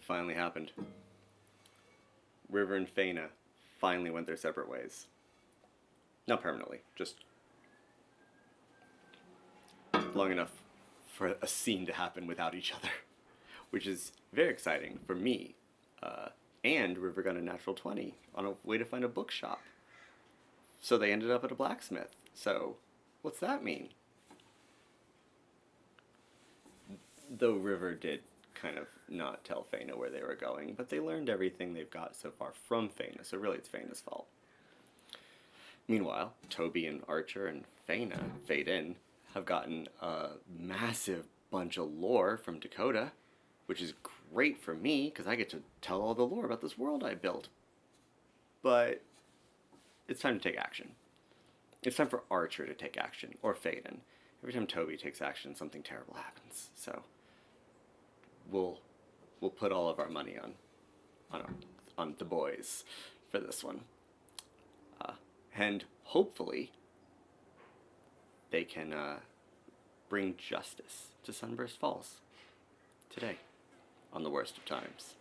finally happened. River and Faena finally went their separate ways. Not permanently, just long enough for a scene to happen without each other, which is very exciting for me. And River got a natural 20 on a way to find a bookshop. So they ended up at a blacksmith. So, what's that mean? Though River did kind of not tell Faena where they were going, but they learned everything they've got so far from Faena, so really it's Faena's fault. Meanwhile, Tobi and Archer and Faedan, have gotten a massive bunch of lore from Dakota, which is great for me, because I get to tell all the lore about this world I built. But it's time to take action. It's time for Archer to take action, or Faedan. Every time Tobi takes action, something terrible happens. So we'll put all of our money on the boys for this one. And hopefully they can bring justice to Sunburst Falls today on The Worst of Times.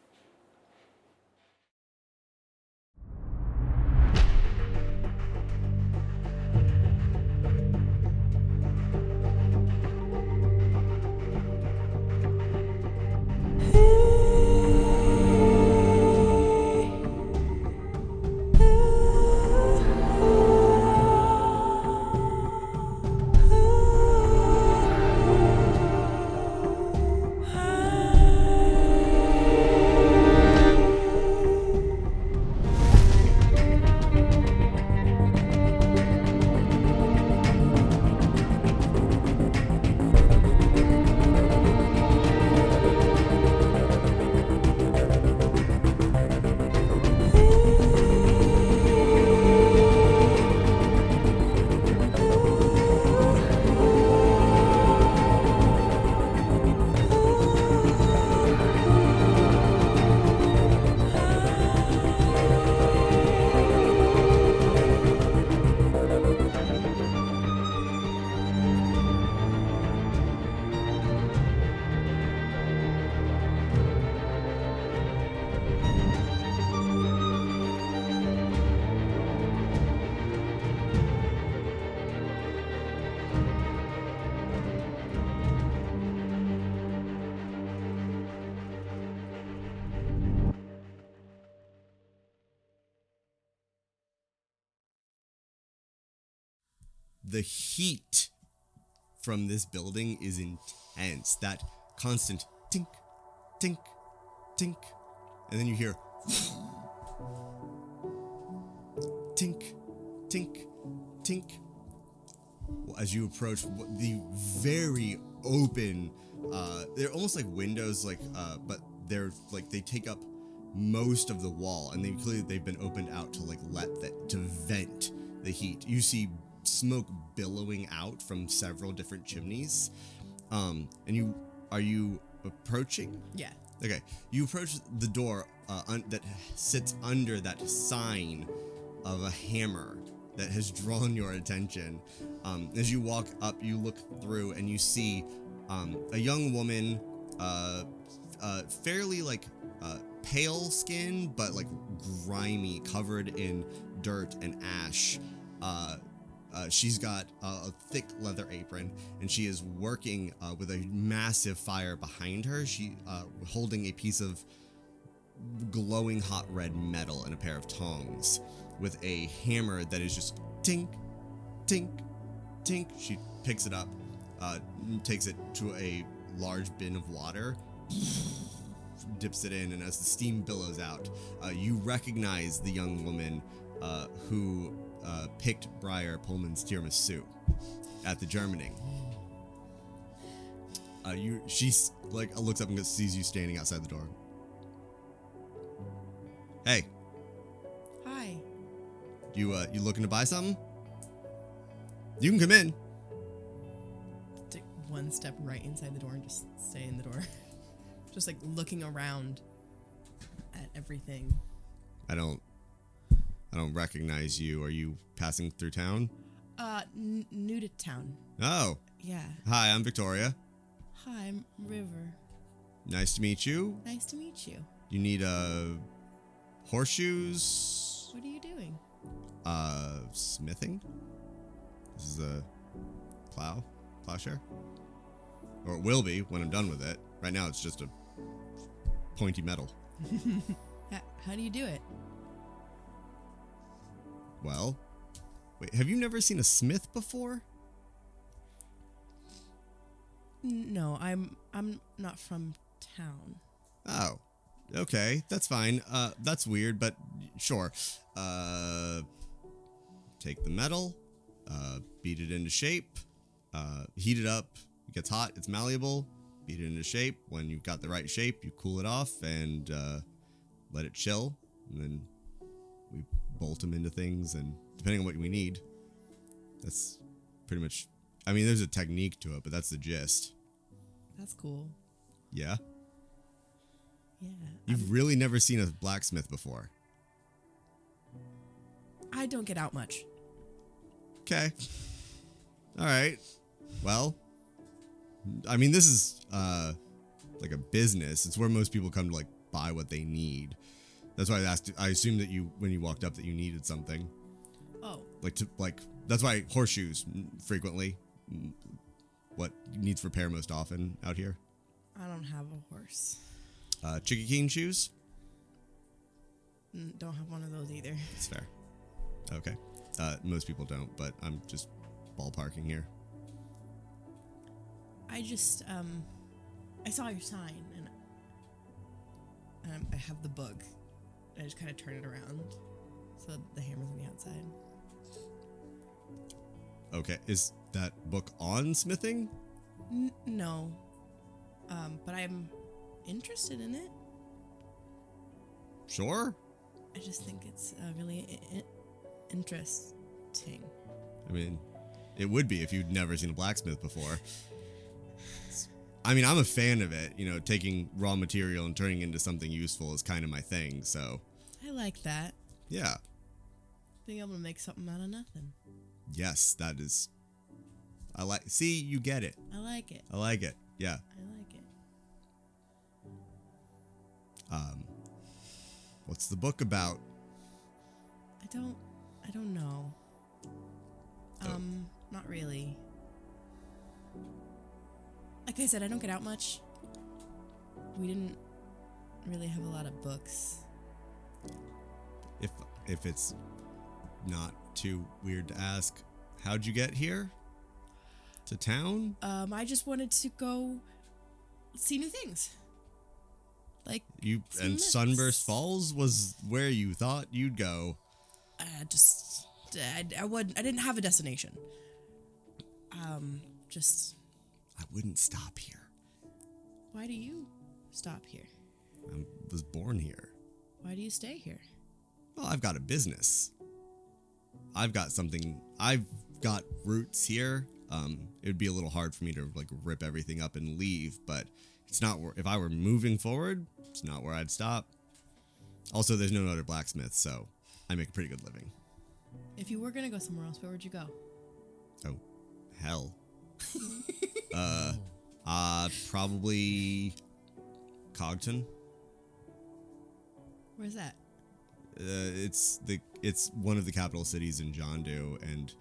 The heat from this building is intense. That constant tink, tink, tink. And then you hear tink, tink, tink. As you approach the very open, they're almost like windows, but they're like, they take up most of the wall, and they've been opened out to to vent the heat. You see smoke billowing out from several different chimneys. And are you approaching? Yeah. Okay. You approach the door that sits under that sign of a hammer that has drawn your attention. As you walk up, you look through and you see a young woman, fairly pale skin, but grimy, covered in dirt and ash. She's got a thick leather apron, and she is working with a massive fire behind her. She holding a piece of glowing hot red metal and a pair of tongs with a hammer that is just tink, tink, tink. She picks it up, takes it to a large bin of water, dips it in, and as the steam billows out, you recognize the young woman who picked Briar Pullman's tiramisu at the Germaning. She's looks up and sees you standing outside the door. Hey. Hi. You looking to buy something? You can come in. Take one step right inside the door and just stay in the door. Just looking around at everything. I don't recognize you. Are you passing through town? New to town. Oh. Yeah. Hi, I'm Victoria. Hi, I'm River. Nice to meet you. Nice to meet you. You need horseshoes. What are you doing? Smithing. This is a plowshare. Or it will be when I'm done with it. Right now it's just a pointy metal. How do you do it? Well, wait, have you never seen a smith before? No, I'm not from town. Oh, okay, that's fine. That's weird, but sure. Take the metal, beat it into shape, heat it up. It gets hot, it's malleable. Beat it into shape. When you've got the right shape, you cool it off and let it chill. And then we bolt them into things, and depending on what we need, that's pretty much. I mean, there's a technique to it, but that's the gist. That's cool. Yeah. Yeah. You've really never seen a blacksmith before. I don't get out much. Okay. All right. Well, I mean, this is like a business. It's where most people come to like buy what they need. That's why I asked. I assumed that you, when you walked up, that you needed something. Oh. That's why horseshoes frequently. What needs repair most often out here? I don't have a horse. Chickadee shoes. Don't have one of those either. That's fair. Okay. Most people don't, but I'm just ballparking here. I just I saw your sign and I have the book. I just kind of turn it around so the hammer's on the outside. Okay, is that book on smithing? No, but I'm interested in it. Sure. I just think it's really interesting. I mean, it would be if you'd never seen a blacksmith before. I mean, I'm a fan of it. You know, taking raw material and turning it into something useful is kind of my thing, so. I like that. Yeah. Being able to make something out of nothing. Yes, that is. See, you get it. I like it. I like it. Yeah. I like it. What's the book about? I don't know. Not really. Like I said, I don't get out much. We didn't really have a lot of books. If it's not too weird to ask, how'd you get here? To town? I just wanted to go see new things. Like And myths. Sunburst Falls was where you thought you'd go. I didn't have a destination. I wouldn't stop here. Why do you stop here? I was born here. Why do you stay here? Well, I've got a business. I've got roots here. It would be a little hard for me to like rip everything up and leave, but it's not where, if I were moving forward, it's not where I'd stop. Also, there's no other blacksmiths, so I make a pretty good living. If you were gonna go somewhere else, where would you go? Oh, hell. Probably Cogton. Where's that? It's one of the capital cities in Jondu, and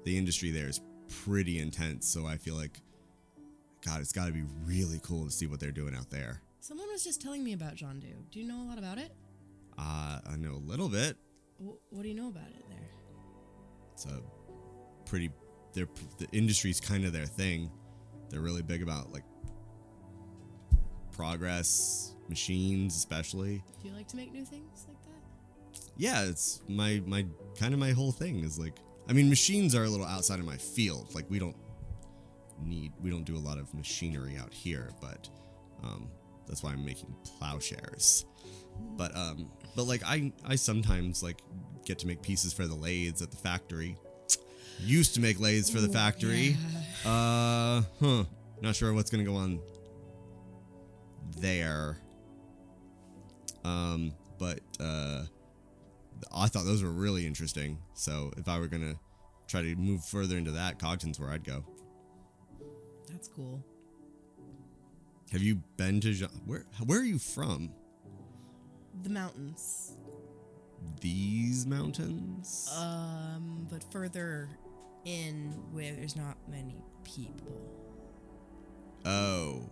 the industry there is pretty intense. So I feel like, God, it's got to be really cool to see what they're doing out there. Someone was just telling me about Jondu. Do you know a lot about it? I know a little bit. What do you know about it there? It's a pretty. The industry's kind of their thing. They're really big about like progress, machines especially. Do you like to make new things like that? Yeah, it's my kind of my whole thing is like, I mean, machines are a little outside of my field. Like we don't do a lot of machinery out here, but that's why I'm making plowshares. But like I sometimes like get to make pieces for the lathes at the factory. Used to make lathes for the factory. Yeah. Not sure what's gonna go on there. But I thought those were really interesting. So if I were gonna try to move further into that, Cogton's where I'd go. That's cool. Have you been to where are you from? The mountains. These mountains? But further in where there's not many people. Oh.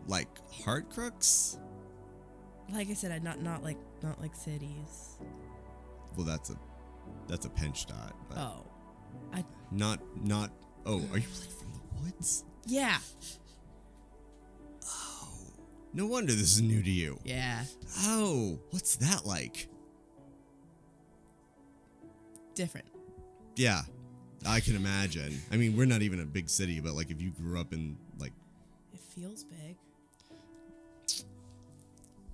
Like Heart Crooks? Like I said, not like cities. Well, that's a pinch dot. But Oh. Not. Oh, are you like from the woods? Yeah. Oh. No wonder this is new to you. Yeah. Oh, what's that like? Different. Yeah, I can imagine. I mean, we're not even a big city, but like if you grew up in like. It feels big.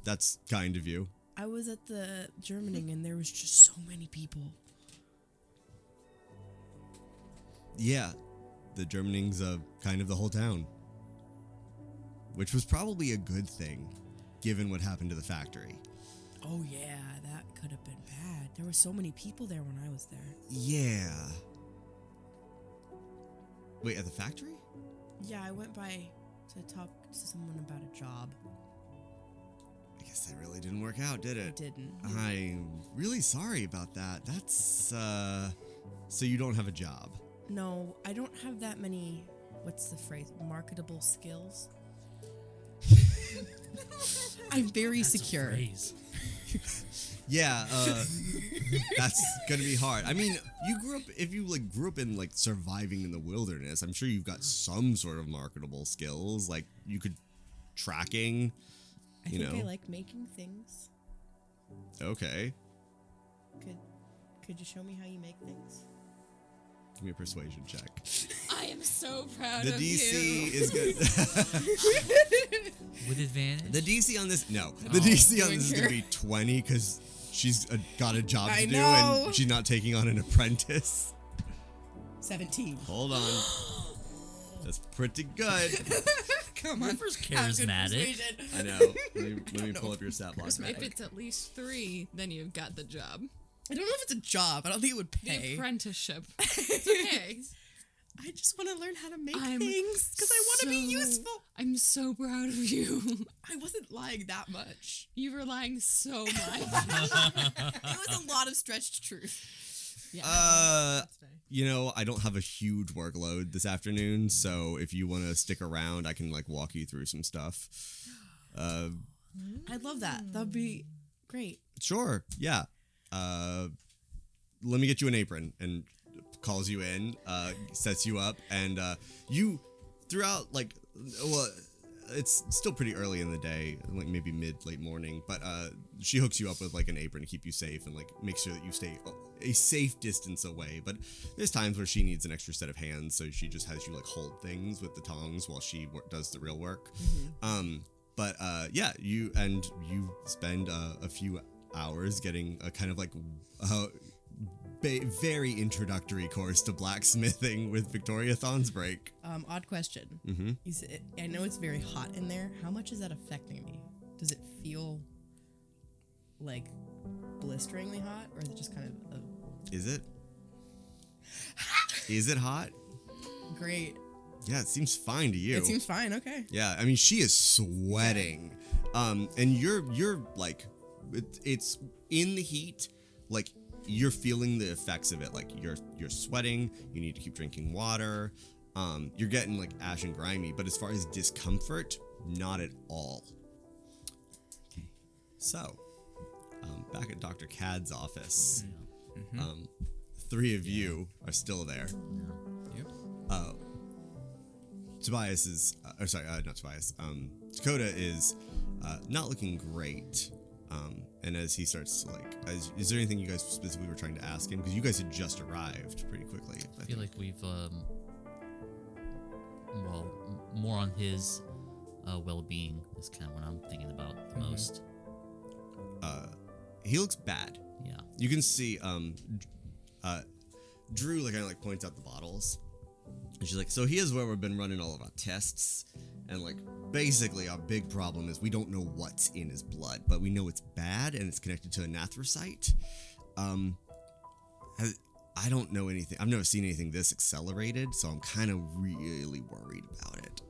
That's kind of you. I was at the Germaning and there was just so many people. Yeah, the Germaning's kind of the whole town. Which was probably a good thing, given what happened to the factory. Oh yeah, that could have been bad. There were so many people there when I was there. Yeah. Wait, at the factory? Yeah, I went by to talk to someone about a job. I guess that really didn't work out, did It it? didn't. I'm really sorry about that. That's, so you don't have a job? No, I don't have that many, what's the phrase, marketable skills. I'm very secure. Yeah, that's gonna be hard. I mean, if you grew up in like surviving in the wilderness, I'm sure you've got some sort of marketable skills. Like you could tracking, I think I like making things. Okay. Could you show me how you make things? Give me a persuasion check. I am so proud The of DC you. is good. With advantage? The DC on this, no. Oh, The DC on you this is care? gonna be 20 because she's got a job I to do know. and she's not taking on an apprentice. 17. Hold on. That's pretty good. Come on. River's have good charismatic. persuasion. I know. Let me pull up your stat block. If it's at least 3, then you've got the job. I don't know if it's a job. I don't think it would The pay. apprenticeship. It's okay. I just want to learn how to make I'm things because I want to be so- useful. I'm so proud of you. I wasn't lying that much. You were lying so much. It was a lot of stretched truth. Yeah. I don't have a huge workload this afternoon, so if you want to stick around, I can like walk you through some stuff. I'd love that. That would be great. Sure. Yeah. Let me get you an apron, and calls you in, sets you up, and you throughout it's still pretty early in the day, like maybe late morning, but she hooks you up with like an apron to keep you safe and like make sure that you stay a safe distance away. But there's times where she needs an extra set of hands, so she just has you like hold things with the tongs while she does the real work. You spend a few hours getting a kind of like very introductory course to blacksmithing with Victoria Thonsbreak. Odd question. Mm-hmm. I know it's very hot in there. How much is that affecting me? Does it feel like blisteringly hot, or is it just kind of Is it? Is it hot? great? Yeah, it seems fine to you. It seems fine. Okay. Yeah, I mean, she is sweating. And you're like, it's in the heat, like, you're feeling the effects of it. Like, you're sweating, you need to keep drinking water, you're getting, like, ash and grimy, but as far as discomfort, not at all. Okay. So, back at Dr. Cad's office, three of you are still there. Yep. Tobias is, not Tobias, Dakota is not looking great. And as he starts to is there anything you guys specifically were trying to ask him? Because you guys had just arrived pretty quickly. I feel like we've, more on his well-being is kind of what I'm thinking about the most. He looks bad. Yeah. You can see, Drew kind of points out the bottles. And she's like, so here's where we've been running all of our tests. And basically our big problem is we don't know what's in his blood, but we know it's bad and it's connected to anathrosite. I don't know anything. I've never seen anything this accelerated, so I'm kind of really worried about it.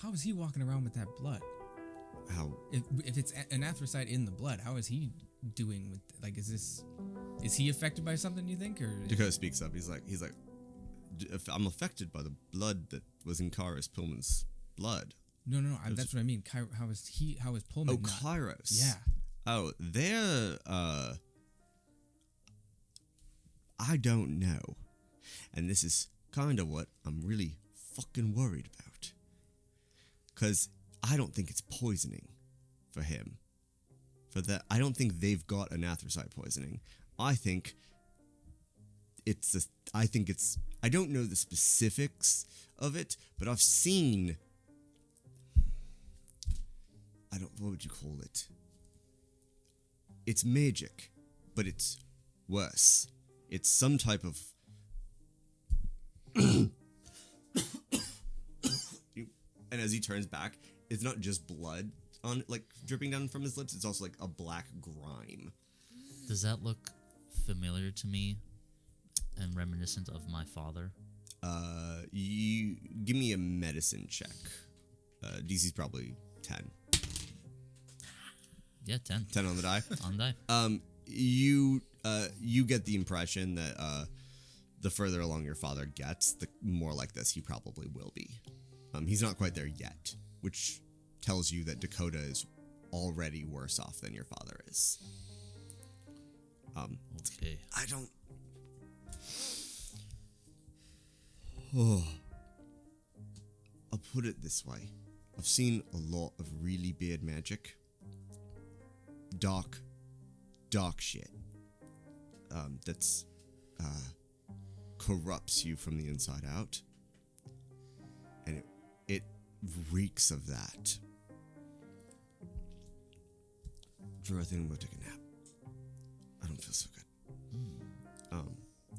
How is he walking around with that blood? How? If it's an anthracite in the blood, how is he doing with? Like, is he affected by something? You think, or Dakota speaks up. He's like, if I'm affected by the blood that was in Kairos Pullman's blood. No. That's what I mean. How is Pullman? Oh, Kairos. Yeah. Oh, they're. I don't know, and this is kind of what I'm really fucking worried about. Cause I don't think it's poisoning for him. For that, I don't think they've got an anthracite poisoning. I think it's. I don't know the specifics of it, but I've seen. What would you call it? It's magic, but it's worse. It's some type of. And as he turns back, it's not just blood on like dripping down from his lips. It's also like a black grime. Does that look familiar to me and reminiscent of my father? You give me a medicine check. DC's probably 10. Yeah, 10. 10 on the die. On die. You get the impression that the further along your father gets, the more like this he probably will be. He's not quite there yet, which tells you that Dakota is already worse off than your father is. Okay. I don't. Oh. I'll put it this way. I've seen a lot of really bad magic. Dark shit. That's corrupts you from the inside out. And it reeks of that. Drew, I think I'm gonna take a nap. I don't feel so good.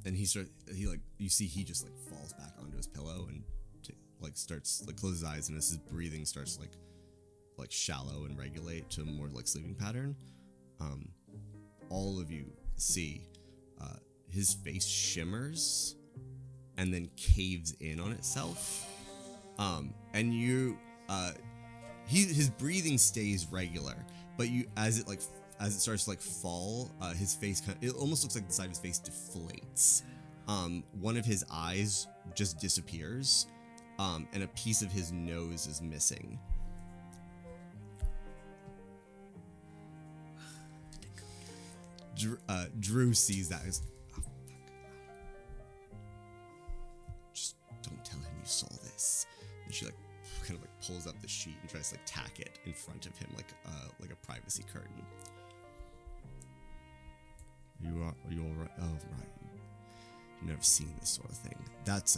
And you see he just like falls back onto his pillow and starts closes his eyes, and as his breathing starts like shallow and regulate to a more like sleeping pattern, all of you see his face shimmers and then caves in on itself, and his breathing stays regular, but as it starts to fall, his face it almost looks like the side of his face deflates. One of his eyes just disappears, and a piece of his nose is missing. Drew sees that. He's like, oh, fuck. Just don't tell him you saw this. And she kind of pulls up the sheet and tries to tack it in front of him like a privacy curtain. Are you all right? Oh, right. You've never seen this sort of thing. That's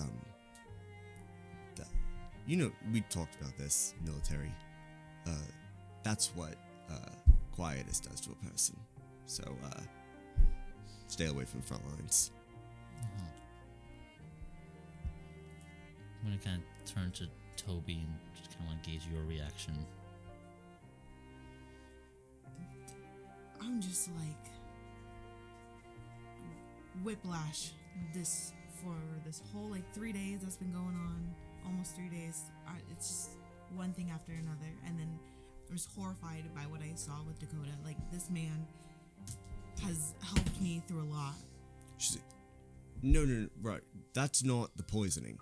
we talked about this military. That's what quietus does to a person. So stay away from the front lines. I'm gonna kind of turn to Tobi and just kind of want to gauge your reaction. I'm just like whiplash for this whole 3 days that's been going on, almost 3 days. It's just one thing after another, and then I was horrified by what I saw with Dakota. This man has helped me through a lot. She's like, no, right. That's not the poisoning.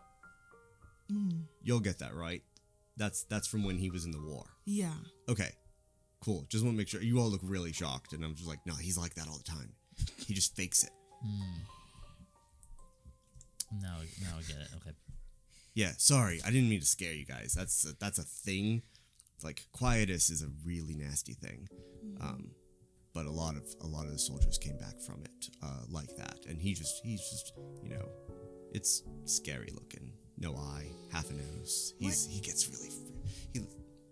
You'll get that, right? That's from when he was in the war. Yeah. Okay, cool. Just want to make sure. You all look really shocked, and I'm just like, no, he's like that all the time. He just fakes it. Now I get it. Okay. Yeah, sorry. I didn't mean to scare you guys. That's a thing. Quietus is a really nasty thing. But a lot of the soldiers came back from it like that, and he's just it's scary looking. No eye, half a nose. He gets really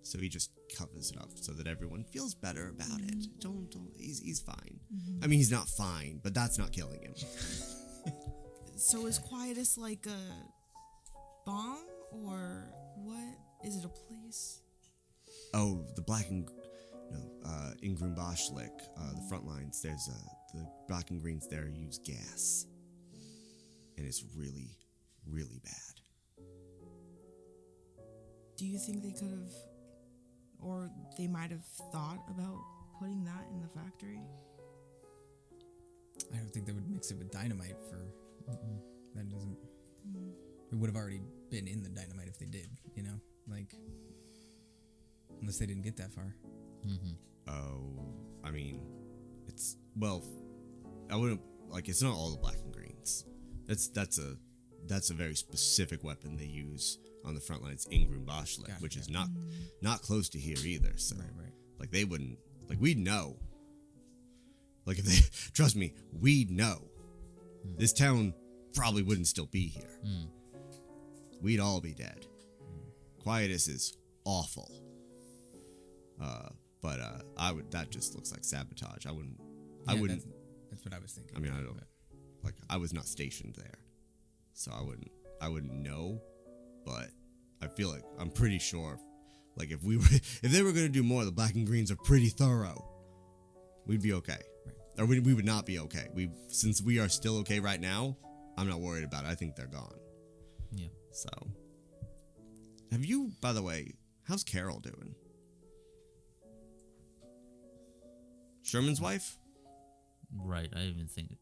so he just covers it up so that everyone feels better about it. Don't. He's fine. I mean, he's not fine, but that's not killing him. So is quietus like a bomb or what? Is it a place? Oh, the black and in Grunbashlik, the front lines, there's the black and greens there use gas, and it's really, really bad. Do you think they could have, or they might have thought about putting that in the factory. I don't think they would mix it with dynamite for. That doesn't. It would have already been in the dynamite if they did, you know? Like. Unless they didn't get that far. Oh, I mean, it's. Well, I wouldn't. Like, it's not all the black and greens. That's a very specific weapon they use on the front lines in Grunbashlet, Gotcha, which is gotcha. not close to here either. So, Right. like, they wouldn't. Like, we'd know. Like, if they trust me, we'd know. This town probably wouldn't still be here. We'd all be dead. Quietus is awful. But I would. That just looks like sabotage. I wouldn't. I Yeah, wouldn't. That's what I was thinking. I mean, I don't. But- Like, I was not stationed there, so I wouldn't know. But I feel like I'm pretty sure. Like, if they were gonna do more, the black and greens are pretty thorough. We'd be okay. Right. Or we would not be okay. Since we are still okay right now, I'm not worried about it. I think they're gone. Yeah. So, have you, by the way, how's Carol doing? Sherman's wife? Right. I even think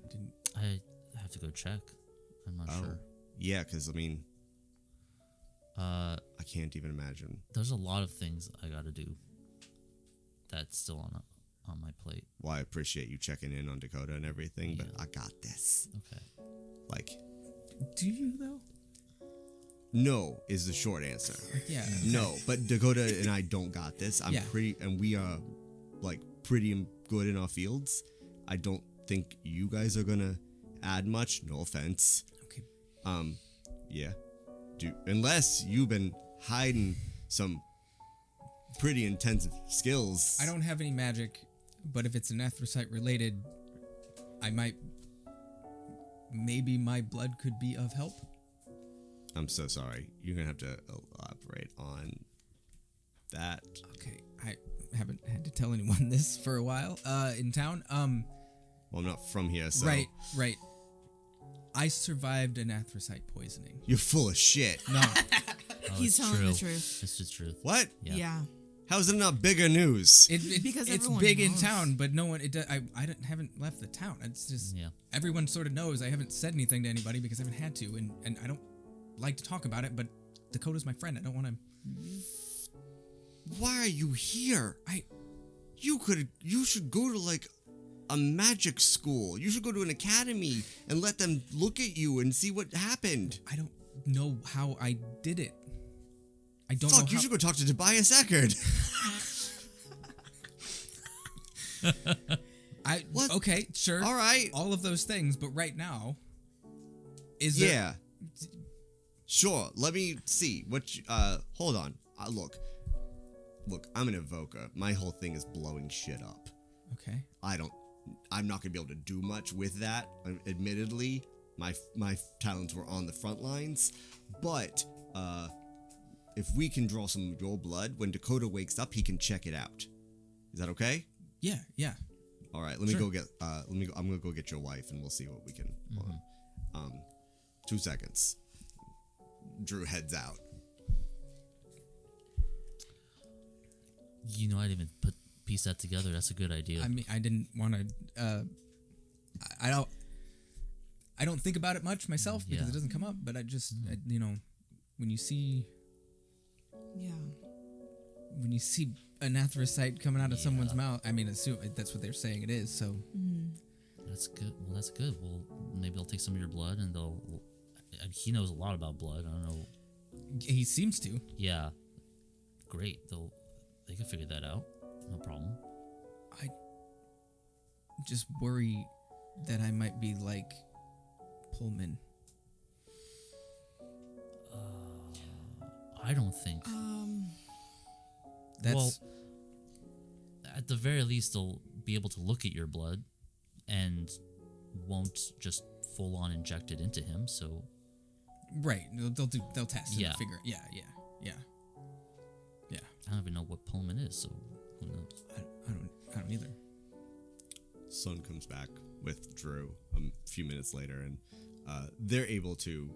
Didn't, I have to go check. I'm not sure. Yeah, because, I mean, Uh, I can't even imagine. there's a lot of things I gotta do. That's still on my plate. Well, I appreciate you checking in on Dakota and everything, but Yeah. I got this. Okay. Like, do you though? no is the short answer. Yeah. No, but Dakota and I don't got this. Yeah. And we are, like, pretty good in our fields. I don't think you guys are gonna add much. No offense. Okay. Yeah. Unless you've been hiding some pretty intensive skills. I don't have any magic, but if it's an anthracite related, I might. Maybe my blood could be of help. I'm so sorry. You're gonna have to elaborate on that. Okay, I haven't had to tell anyone this for a while. In town. Well, I'm not from here, so Right. I survived an anthracite poisoning. you're full of shit. No, Oh, He's it's telling true. the truth. It's the truth. What? Yeah. How's it not bigger news? Because it's everyone big in knows. town, but no one. Haven't left the town. It's just Yeah. everyone sort of knows. I haven't said anything to anybody because I haven't had to, and I don't like to talk about it. But Dakota's my friend. I don't want to. Why are you here? You should go to, like, a magic school. You should go to an academy and let them look at you and see what happened. I don't know how I did it. I don't know. Fuck, you should go talk to Tobias Eckerd. What? Okay, sure. All right. All of those things, but right now, is there? Yeah. Sure. Let me see. Hold on. Look, I'm an evoker. My whole thing is blowing shit up. Okay. I'm not gonna be able to do much with that. Admittedly, my talents were on the front lines, but if we can draw some of your blood, when Dakota wakes up, he can check it out. Is that okay? Yeah. All right. Let me Sure. go get. I'm gonna go get your wife, and we'll see what we can. 2 seconds. Drew heads out. You know, I didn't even piece that together. That's a good idea. I mean, I didn't want to. I don't think about it much myself because Yeah. it doesn't come up. But I just, when you see Yeah. an anthracite coming out of someone's mouth, I mean, assume that's what they're saying it is. So That's good. Well, that's good. Well, maybe they'll take some of your blood and he knows a lot about blood. I don't know. he seems to. Yeah. Great. They can figure that out. No problem. I just worry that I might be like Pullman. I don't think. That's Well, at the very least, they'll be able to look at your blood and won't just full on inject it into him. So right. They'll test Yeah. and figure. Yeah. I don't even know what Pullman is. So who knows? I don't either. Sun comes back with Drew a few minutes later, and they're able to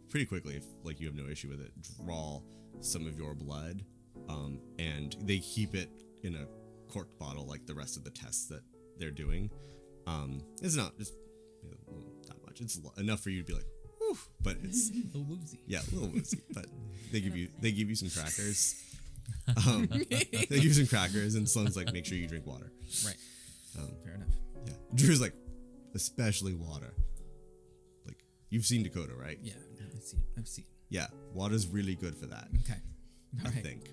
pretty quickly, if like you have no issue with it, draw some of your blood, and they keep it in a corked bottle like the rest of the tests that they're doing. It's not just that much. It's enough for you to be like, whew, but it's A little woozy. yeah, a little woozy. But they give you some crackers. They give you some crackers, and Sloane's like, make sure you drink water. Right. Fair enough. Yeah, Drew's like, especially water. Like you've seen Dakota, right? Yeah, I've seen. Yeah, water's really good for that. Okay. All I right. think.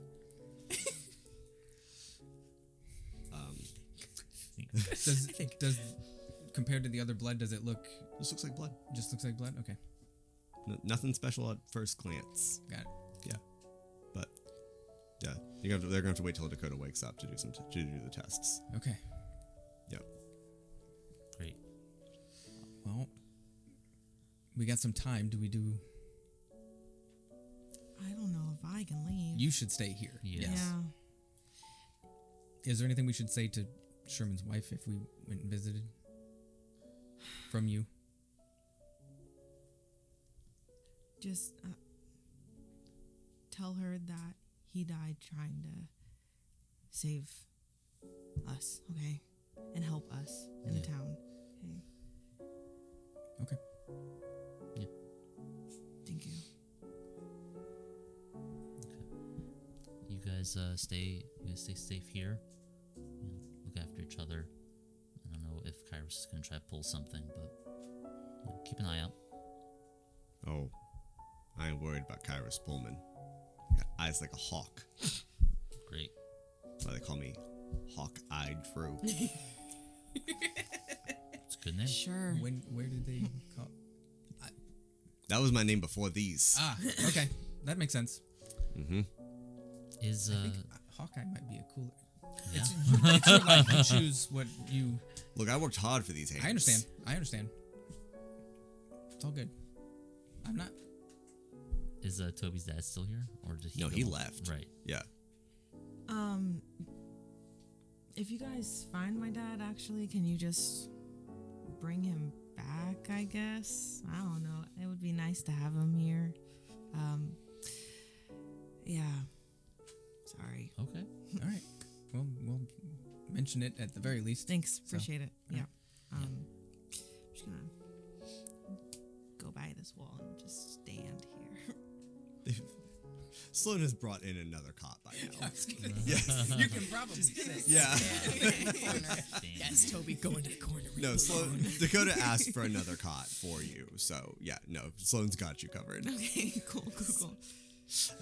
Does compared to the other blood, does it look This looks like blood. just looks like blood? Okay, Nothing special at first glance. got it. Yeah, but yeah, they're gonna have to wait till Dakota wakes up to do the tests. Okay. Yep. Great. Well, we got some time. Do we do? I don't know if I can leave. You should stay here. Yes. Yeah. Is there anything we should say to Sherman's wife if we went and visited? From you? Just tell her that he died trying to save us, okay? And help us in the town, okay? Okay. Yeah. Thank you. You guys stay safe here. Look after each other. I don't know if Kairos is gonna try to pull something, but keep an eye out. Oh, I ain't worried about Kairos Pullman. Got eyes like a hawk. Great. That's why they call me Hawk-Eyed True. It's a good name. Sure. Where did they call? That was my name before these. Ah, okay, that makes sense. Mm-hmm. Is I think Hawkeye might be a cooler. yeah. It's your life. You choose what you. Look, I worked hard for these hands. I understand. It's all good. I'm not. Is Toby's dad still here, or did he? No, go? he left. Right. Yeah. If you guys find my dad, actually, can you just bring him back, I guess? I don't know. It would be nice to have him here. Yeah. Sorry. Okay. All right. Well, we'll mention it at the very least. Thanks. So, Appreciate it. all Yeah. right. I'm just gonna go by this wall and just stand here. Sloan has brought in another cop by now. Yes. You can probably sit. Yeah. Yes, Toby, go into the corner. No, Dakota asked for another cot for you. So, yeah, no, Sloan's got you covered. Okay, cool.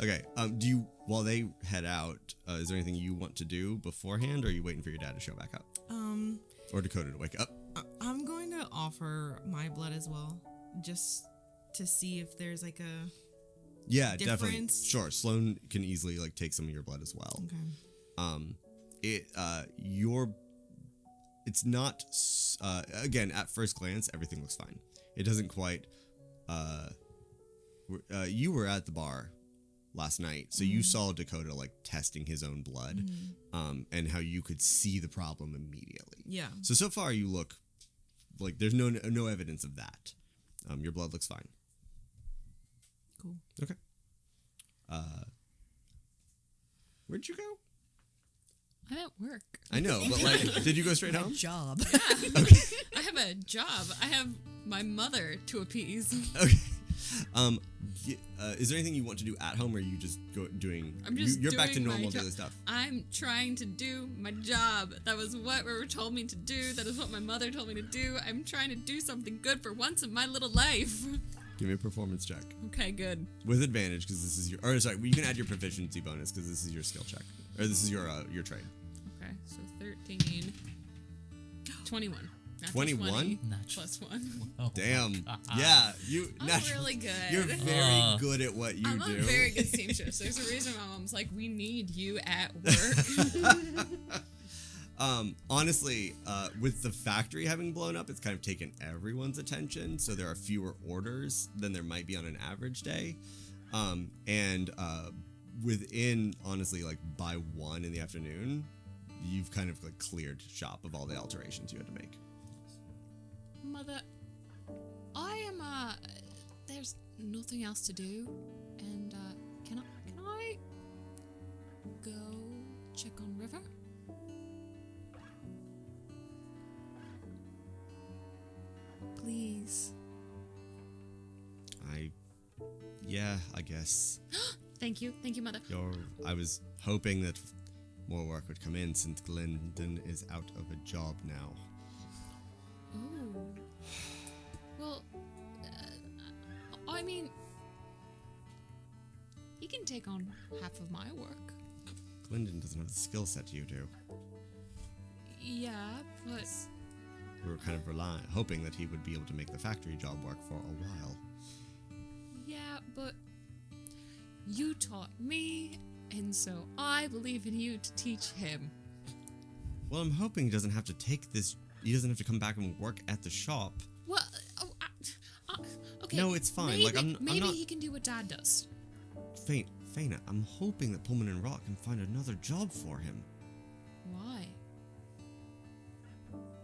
Okay, while they head out, is there anything you want to do beforehand, or are you waiting for your dad to show back up? Or Dakota to wake up? I'm going to offer my blood as well, just to see if there's like a Yeah, definitely. difference. Sure, Sloan can easily like take some of your blood as well. Okay. It's not again at first glance everything looks fine. It doesn't quite you were at the bar last night, so you saw Dakota like testing his own blood, and how you could see the problem immediately. Yeah. So far you look like there's no evidence of that. Your blood looks fine. Cool. Okay. Where'd you go? I'm at work. I know, but like, did you go straight home? Job. I have a job. I have my mother to appease. Okay. Is there anything you want to do at home, or are you just doing? I'm just You're back to doing my normal job. daily stuff. I'm trying to do my job. That was what River told me to do. That is what my mother told me to do. I'm trying to do something good for once in my little life. Give me a performance check Okay, good. with advantage because this is your. Or sorry, you can add your proficiency bonus because this is your skill check, or this is your trade. Okay, so 13. 21. Natural 21? 20 Natural. plus 1. Oh, Damn. Yeah, you. I'm really good. You're very good at what you I'm do. a very good seamstress. There's a reason my mom's like, we need you at work. Honestly, with the factory having blown up, it's kind of taken everyone's attention. So there are fewer orders than there might be on an average day. And within, honestly, like by 1 in the afternoon, you've kind of like cleared shop of all the alterations you had to make. Mother, I am nothing else to do, and can I go check on River? Please. Yeah, I guess. Thank you, Mother. I was hoping that more work would come in since Glendon is out of a job now. Oh. Well, I mean, he can take on half of my work. Glendon doesn't have the skill set you do. Yeah, but We were kind of hoping that he would be able to make the factory job work for a while. yeah, but you taught me, and so I believe in you to teach him. Well, I'm hoping he doesn't have to take this. He doesn't have to come back and work at the shop. Well, okay. No, it's fine. Maybe, I'm not. he can do what Dad does. Faena, I'm hoping that Pullman Wrought can find another job for him. Why?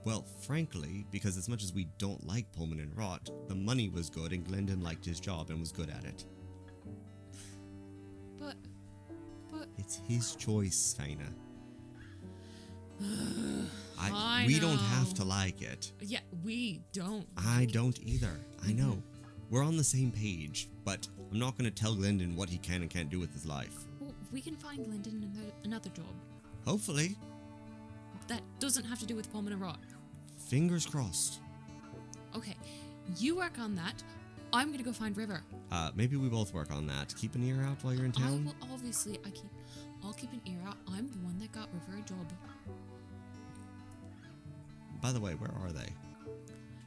Well, frankly, because as much as we don't like Pullman Wrought, the money was good and Glendon liked his job and was good at it. But It's his choice, Faena. I we don't know. have to like it. yeah, we don't. I don't either. I know. We're on the same page, but I'm not going to tell Glendon what he can and can't do with his life. Well, we can find Lyndon another job. Hopefully. That doesn't have to do with Pullman Wrought. Fingers crossed. Okay, you work on that. I'm gonna go find River. Maybe we both work on that. Keep an ear out while you're in I town. will obviously. I'll keep an ear out. I'm the one that got River a job. By the way, where are they?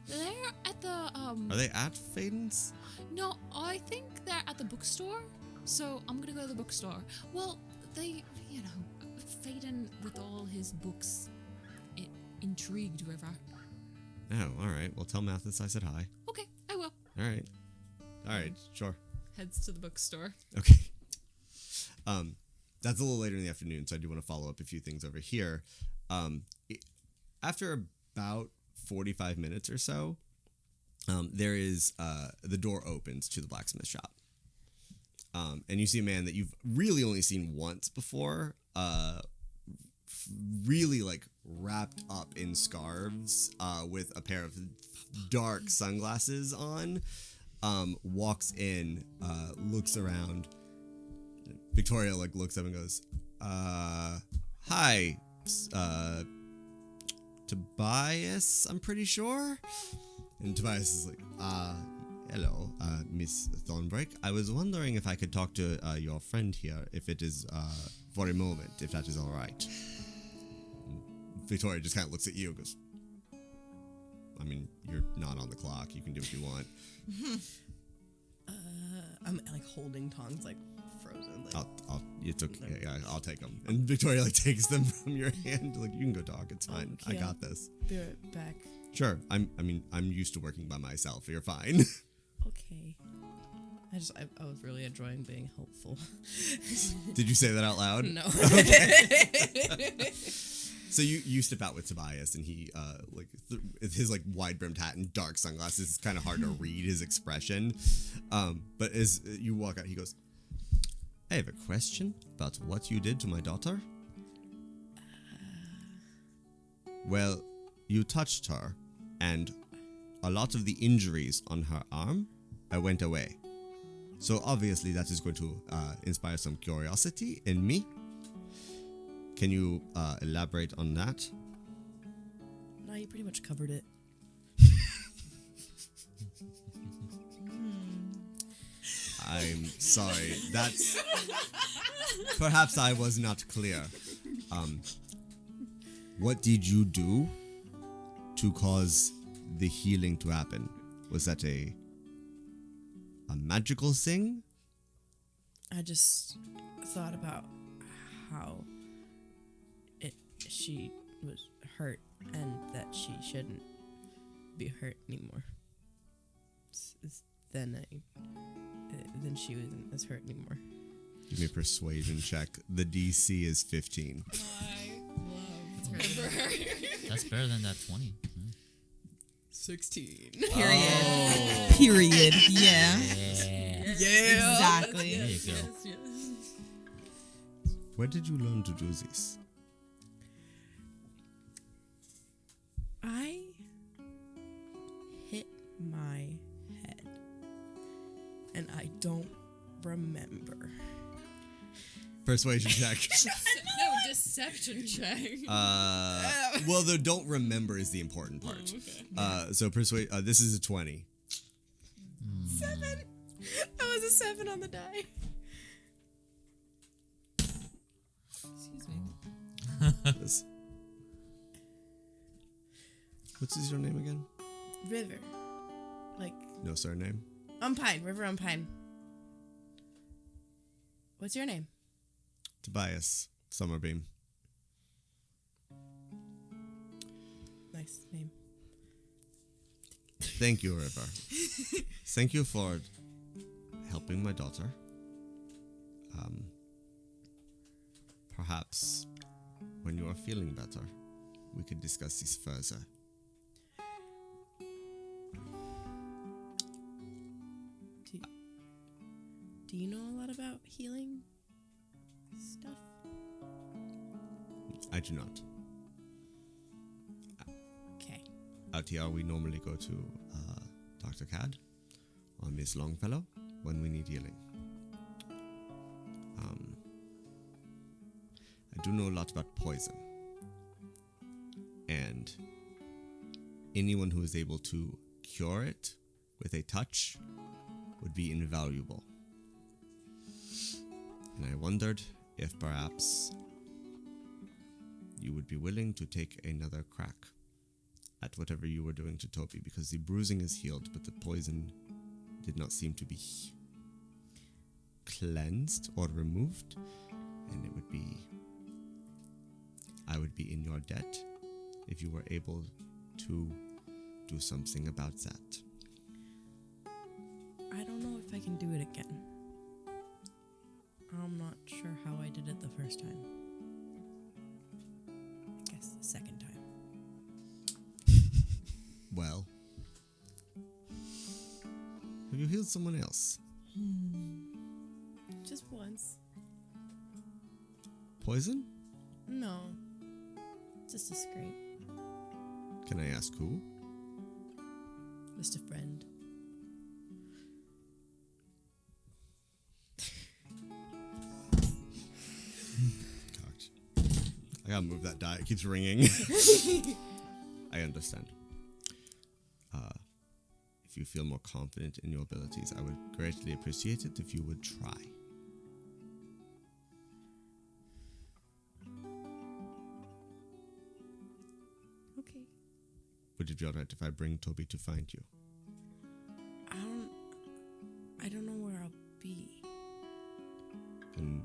They're at the Are they at Faedan's? No, I think they're at the bookstore. So I'm gonna go to the bookstore. Well, Faedan with all his books, it intrigued River. Oh, all right. Well, tell Mathis I said hi. Okay, I will. All right. All right. Sure. Heads to the bookstore. Okay. That's a little later in the afternoon, so I do want to follow up a few things over here. After about 45 minutes or so, there is the door opens to the blacksmith shop. And you see a man that you've really only seen once before, really like wrapped up in scarves, with a pair of dark sunglasses on, walks in, looks around. Victoria like looks up and goes, hi, Tobias, I'm pretty sure. And Tobias is like, hello, Miss Thornbreak. I was wondering if I could talk to your friend here, if it is for a moment, if that is all right. And Victoria just kind of looks at you and goes, I mean, you're not on the clock. You can do what you want. I'm like holding tongs like frozen. Like, It's okay. Yeah, I'll take them. And Victoria like takes them from your hand. Like, you can go talk. It's fine. Okay, I got this. be right back. Sure. I'm used to working by myself. You're fine. Okay. I was really enjoying being helpful. Did you say that out loud? No. So you step out with Tobias, and he his like wide brimmed hat and dark sunglasses. It's kind of hard to read his expression. But as you walk out, he goes, "I have a question about what you did to my daughter." Well, you touched her, and a lot of the injuries on her arm went away. So obviously that is going to inspire some curiosity in me. Can you elaborate on that? No, you pretty much covered it. I'm sorry. That's... Perhaps I was not clear. What did you do to cause the healing to happen? Was that a magical thing? I just thought about how she was hurt and that she shouldn't be hurt anymore. Then she wasn't as hurt anymore. Give me a persuasion check. The DC is 15. I love River. That's better than that 20. 16. Period. Yeah. Yeah. Exactly. There you go. Yes. Where did you learn to do this? I hit my head, and I don't remember. Persuasion check. No, deception check. Well, the don't remember is the important part. Okay. So persuade. This is a 20. 7. That was a 7 on the die. Excuse me. This- What's your name again? River. Like, No surname. Umpine. River Umpine. What's your name? Tobias Summerbeam. Nice name. Thank you, River. Thank you for helping my daughter. Perhaps when you are feeling better, we could discuss this further. Do you know a lot about healing stuff? I do not. Okay. Out here, we normally go to Dr. Cad or Miss Longfellow when we need healing. I do know a lot about poison. And anyone who is able to cure it with a touch would be invaluable. And I wondered if perhaps you would be willing to take another crack at whatever you were doing to Tobi, because the bruising is healed, but the poison did not seem to be cleansed or removed, and I would be in your debt if you were able to do something about that. I don't know if I can do it again. I'm not sure how I did it the first time. I guess the second time. Well, have you healed someone else? Just once. Poison? No. Just a scrape. Can I ask who? Just a friend. Cocked. I gotta move that die. It keeps ringing. I understand. If you feel more confident in your abilities, I would greatly appreciate it if you would try. Okay. Would it be alright if I bring Tobi to find you? I don't know where I'll be. And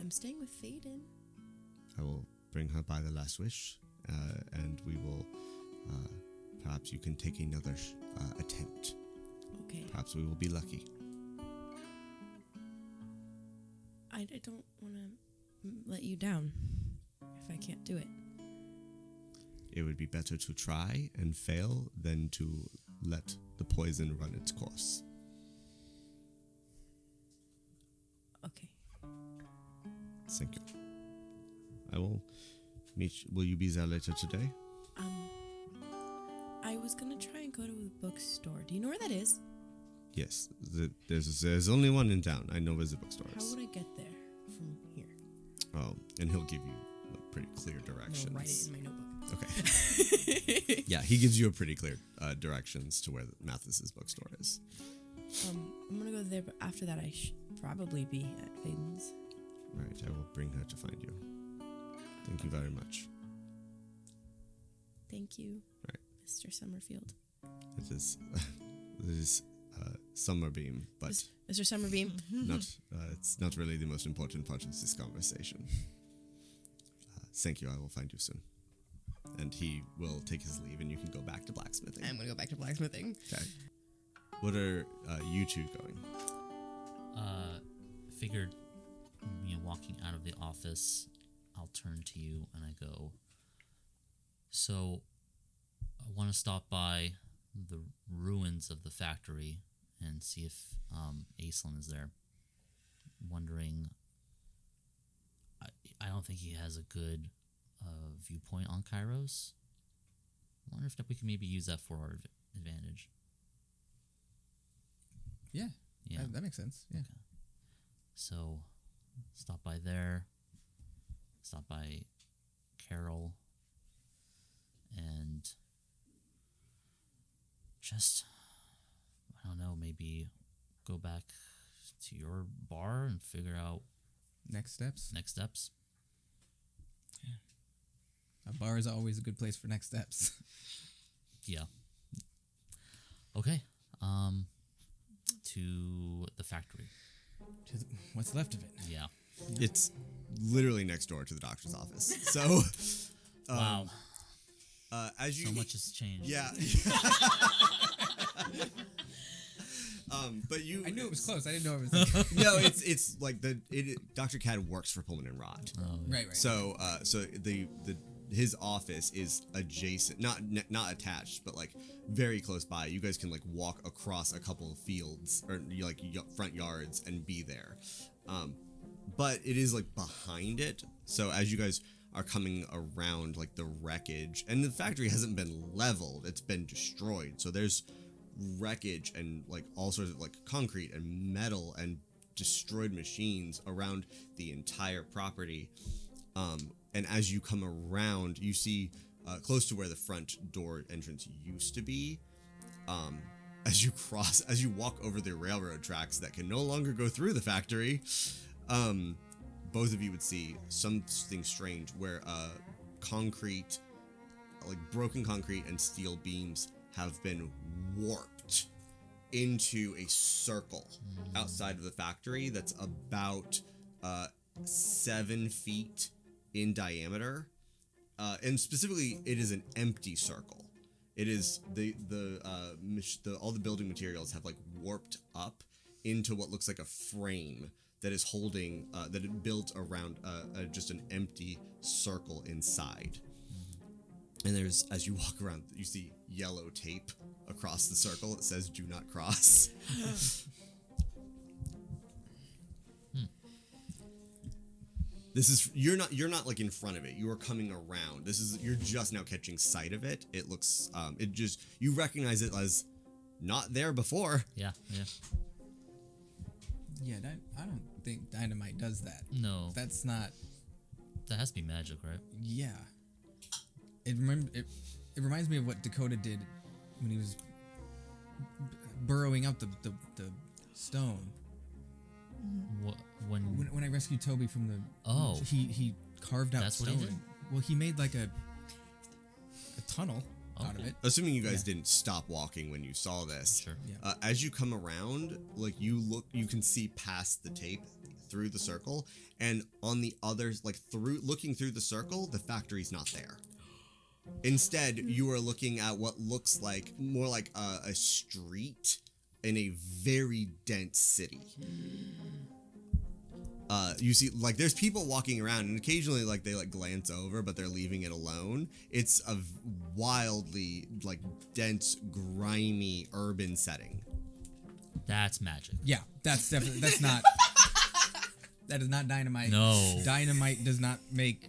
I'm staying with Faedan. I will bring her by the last wish, and we will, perhaps you can take another attempt. Okay. Perhaps we will be lucky. I don't want to let you down if I can't do it. It would be better to try and fail than to let the poison run its course. Okay. Thank you. I will meet you. Will you be there later today? I was gonna try and go to the bookstore. Do you know where that is? Yes. There's only one in town. I know where the bookstore How is. would I get there from here? Oh, and he'll give you pretty clear I'm directions. gonna write it in my notebook. Okay. Yeah, he gives you a pretty clear directions to where Mathis's bookstore is. I'm gonna go there, but after that, I should probably be at Faedan's. Right, I will bring her to find you. Thank you very much. Thank you, Right. Mr. Summerfield. It is Summerbeam, but Mr. Summerbeam. not. It's not really the most important part of this conversation. Thank you. I will find you soon. And he will take his leave, and you can go back to blacksmithing. I'm gonna go back to blacksmithing. Okay. What are you two going? Figured, walking out of the office, I'll turn to you and I go, so I want to stop by the ruins of the factory and see if Aislinn is there. Wondering, I don't think he has a good viewpoint on Kairos. I wonder if we can maybe use that for our advantage. Yeah. Yeah. That makes sense. Yeah. Okay. So, stop by there. Stop by Carol. And just, I don't know, maybe go back to your bar and figure out Next steps. A bar is always a good place for next steps. Yeah. Okay. To the factory. What's left of it? Yeah. It's literally next door to the doctor's office. So, Wow. As you So much has changed. yeah. But you, I knew it was close. I didn't know it was. Like, no, it's like Dr. Cad works for Pullman Wrought. Oh, right. So, his office is adjacent, not attached, but like very close by. You guys can like walk across a couple of fields or like front yards and be there. But it is like behind it. So as you guys are coming around like the wreckage, and the factory hasn't been leveled, it's been destroyed. So there's wreckage and like all sorts of like concrete and metal and destroyed machines around the entire property. And as you come around, you see close to where the front door entrance used to be. As you walk over the railroad tracks that can no longer go through the factory, both of you would see something strange where concrete, like broken concrete and steel beams have been warped into a circle outside of the factory that's about 7 feet in diameter, and specifically it is an empty circle. It is all the building materials have like warped up into what looks like a frame that is holding that it built around just an empty circle inside. And there's, as you walk around, you see yellow tape across the circle. It says "Do not cross." This is you're not like in front of it. You are coming around. You're just now catching sight of it. It looks you recognize it as not there before. Yeah. yeah, I don't think dynamite does that. No. That's not. That has to be magic, right? Yeah. It reminds me of what Dakota did when he was burrowing out the stone. What, when I rescued Toby from the he carved out That's stone. what he did? Well, he made like a tunnel out of it. Assuming you guys didn't stop walking when you saw this. Sure. Yeah. As you come around, like you can see past the tape through the circle, and on the others, like looking through the circle, the factory's not there. Instead, you are looking at what looks like more like a street in a very dense city. You see, like, there's people walking around, and occasionally, like, they, like, glance over, but they're leaving it alone. It's a wildly, like, dense, grimy, urban setting. That's magic. Yeah, that's definitely that is not dynamite. No. Dynamite does not make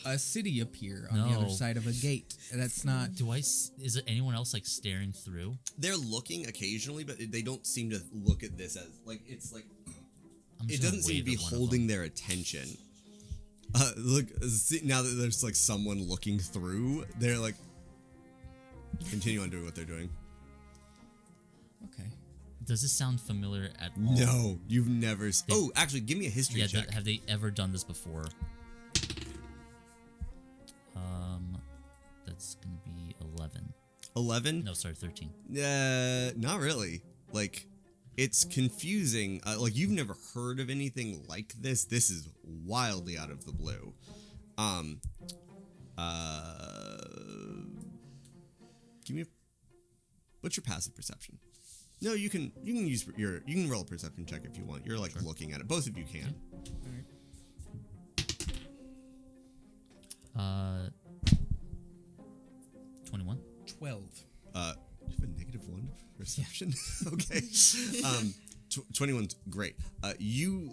a city appear on the other side of a gate. That's not. Is it anyone else like staring through? They're looking occasionally, but they don't seem to look at this as like it's like I'm it just doesn't gonna seem to be wave at one of holding them. their attention. Look, see, now that there's like someone looking through, they're like continue on doing what they're doing. Okay. Does this sound familiar at all? No, you've never. Actually, give me a history check. Have they ever done this before? That's gonna be 11. 11? No, sorry, 13. Not really. Like, it's confusing. Like, you've never heard of anything like this. This is wildly out of the blue. Give me what's your passive perception? No, you can roll a perception check if you want. You're like looking at it. Both of you can. All right. 21. 12. You have a -1 perception. Okay. 21's great. You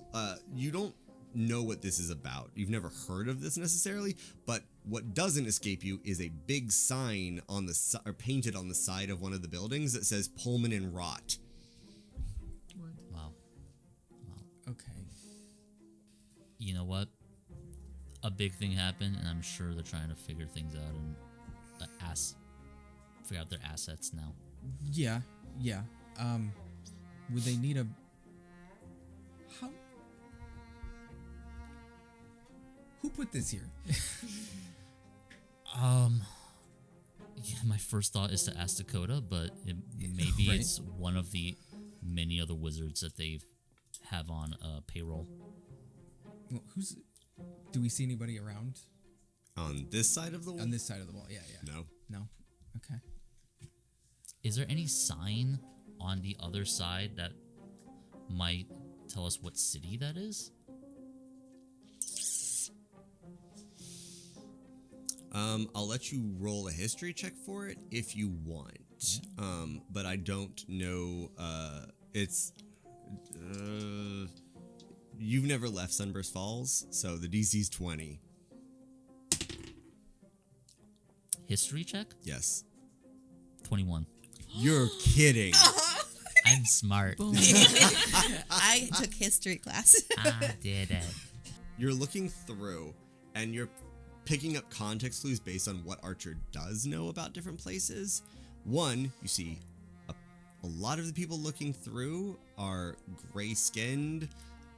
don't know what this is about. You've never heard of this necessarily, but what doesn't escape you is a big sign on the or painted on the side of one of the buildings that says Pullman Wrought. Wow. Okay. You know what? A big thing happened, and I'm sure they're trying to figure things out and figure out their assets now. Yeah. Would they need a... How... Who put this here? Yeah, my first thought is to ask Dakota, but maybe Right. it's one of the many other wizards that they have on payroll. Well, who's... Do we see anybody around On this side of the wall? on this side of the wall? Yeah. No. Okay. Is there any sign on the other side that might tell us what city that is? I'll let you roll a history check for it if you want. But I don't know. It's. You've never left Sunburst Falls, so the DC's 20. History check? Yes. 21. You're kidding. I'm smart. I took history class. I did it. You're looking through, and you're picking up context clues based on what Archer does know about different places. One, you see a lot of the people looking through are gray-skinned,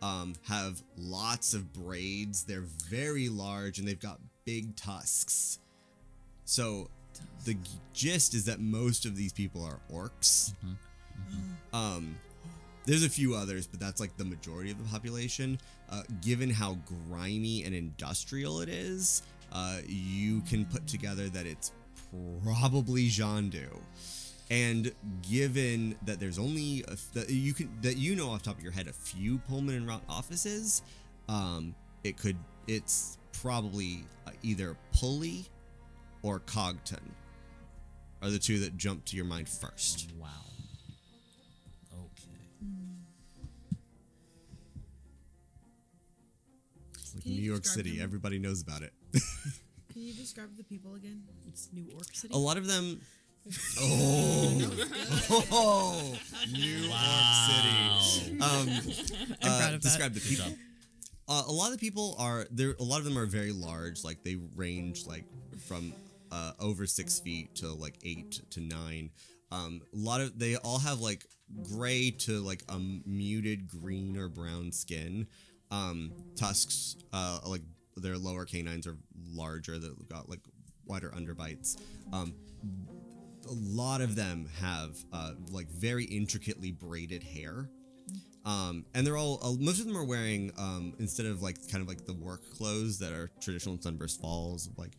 have lots of braids. They're very large, and they've got big tusks. So the gist is that most of these people are orcs. There's a few others, but that's like the majority of the population. Given how grimy and industrial it is, you can put together that it's probably Rhondo. And given that there's only that you know off the top of your head a few Pullman Wrought offices, it's probably either Pulley or Cogton are the two that jump to your mind first. Wow. Okay. It's like Can New you York describe City, them? everybody knows about it. Can you describe the people again? It's New York City. A lot of them. New York City. I'm proud of that. Describe the Good people. job. A lot of the people are there. A lot of them are very large. Like they range like from over 6 feet to like 8 to 9. They all have like gray to like a muted green or brown skin. Tusks, like their lower canines are larger. They've got like wider underbites. A lot of them have like very intricately braided hair. And they're all most of them are wearing instead of like kind of like the work clothes that are traditional in Sunburst Falls, like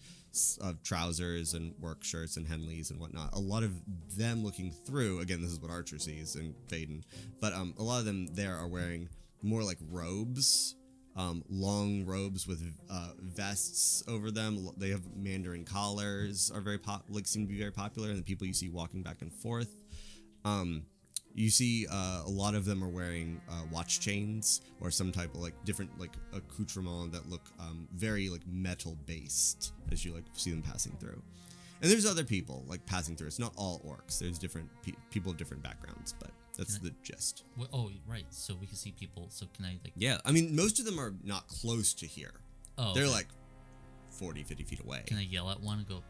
trousers and work shirts and Henleys and whatnot. A lot of them looking through, again, this is what Archer sees in Faedan, but a lot of them there are wearing more like robes, long robes with vests over them. They have Mandarin collars, are seem to be very popular, and the people you see walking back and forth. You see a lot of them are wearing watch chains or some type of like different like accoutrement that look very like metal based as you like see them passing through. And there's other people like passing through. It's not all orcs. There's different people of different backgrounds, but that's the gist. Oh, right. So we can see people. So can I like? Yeah, I mean most of them are not close to here. Oh, They're okay. like 40, 50 feet away. Can I yell at one and go,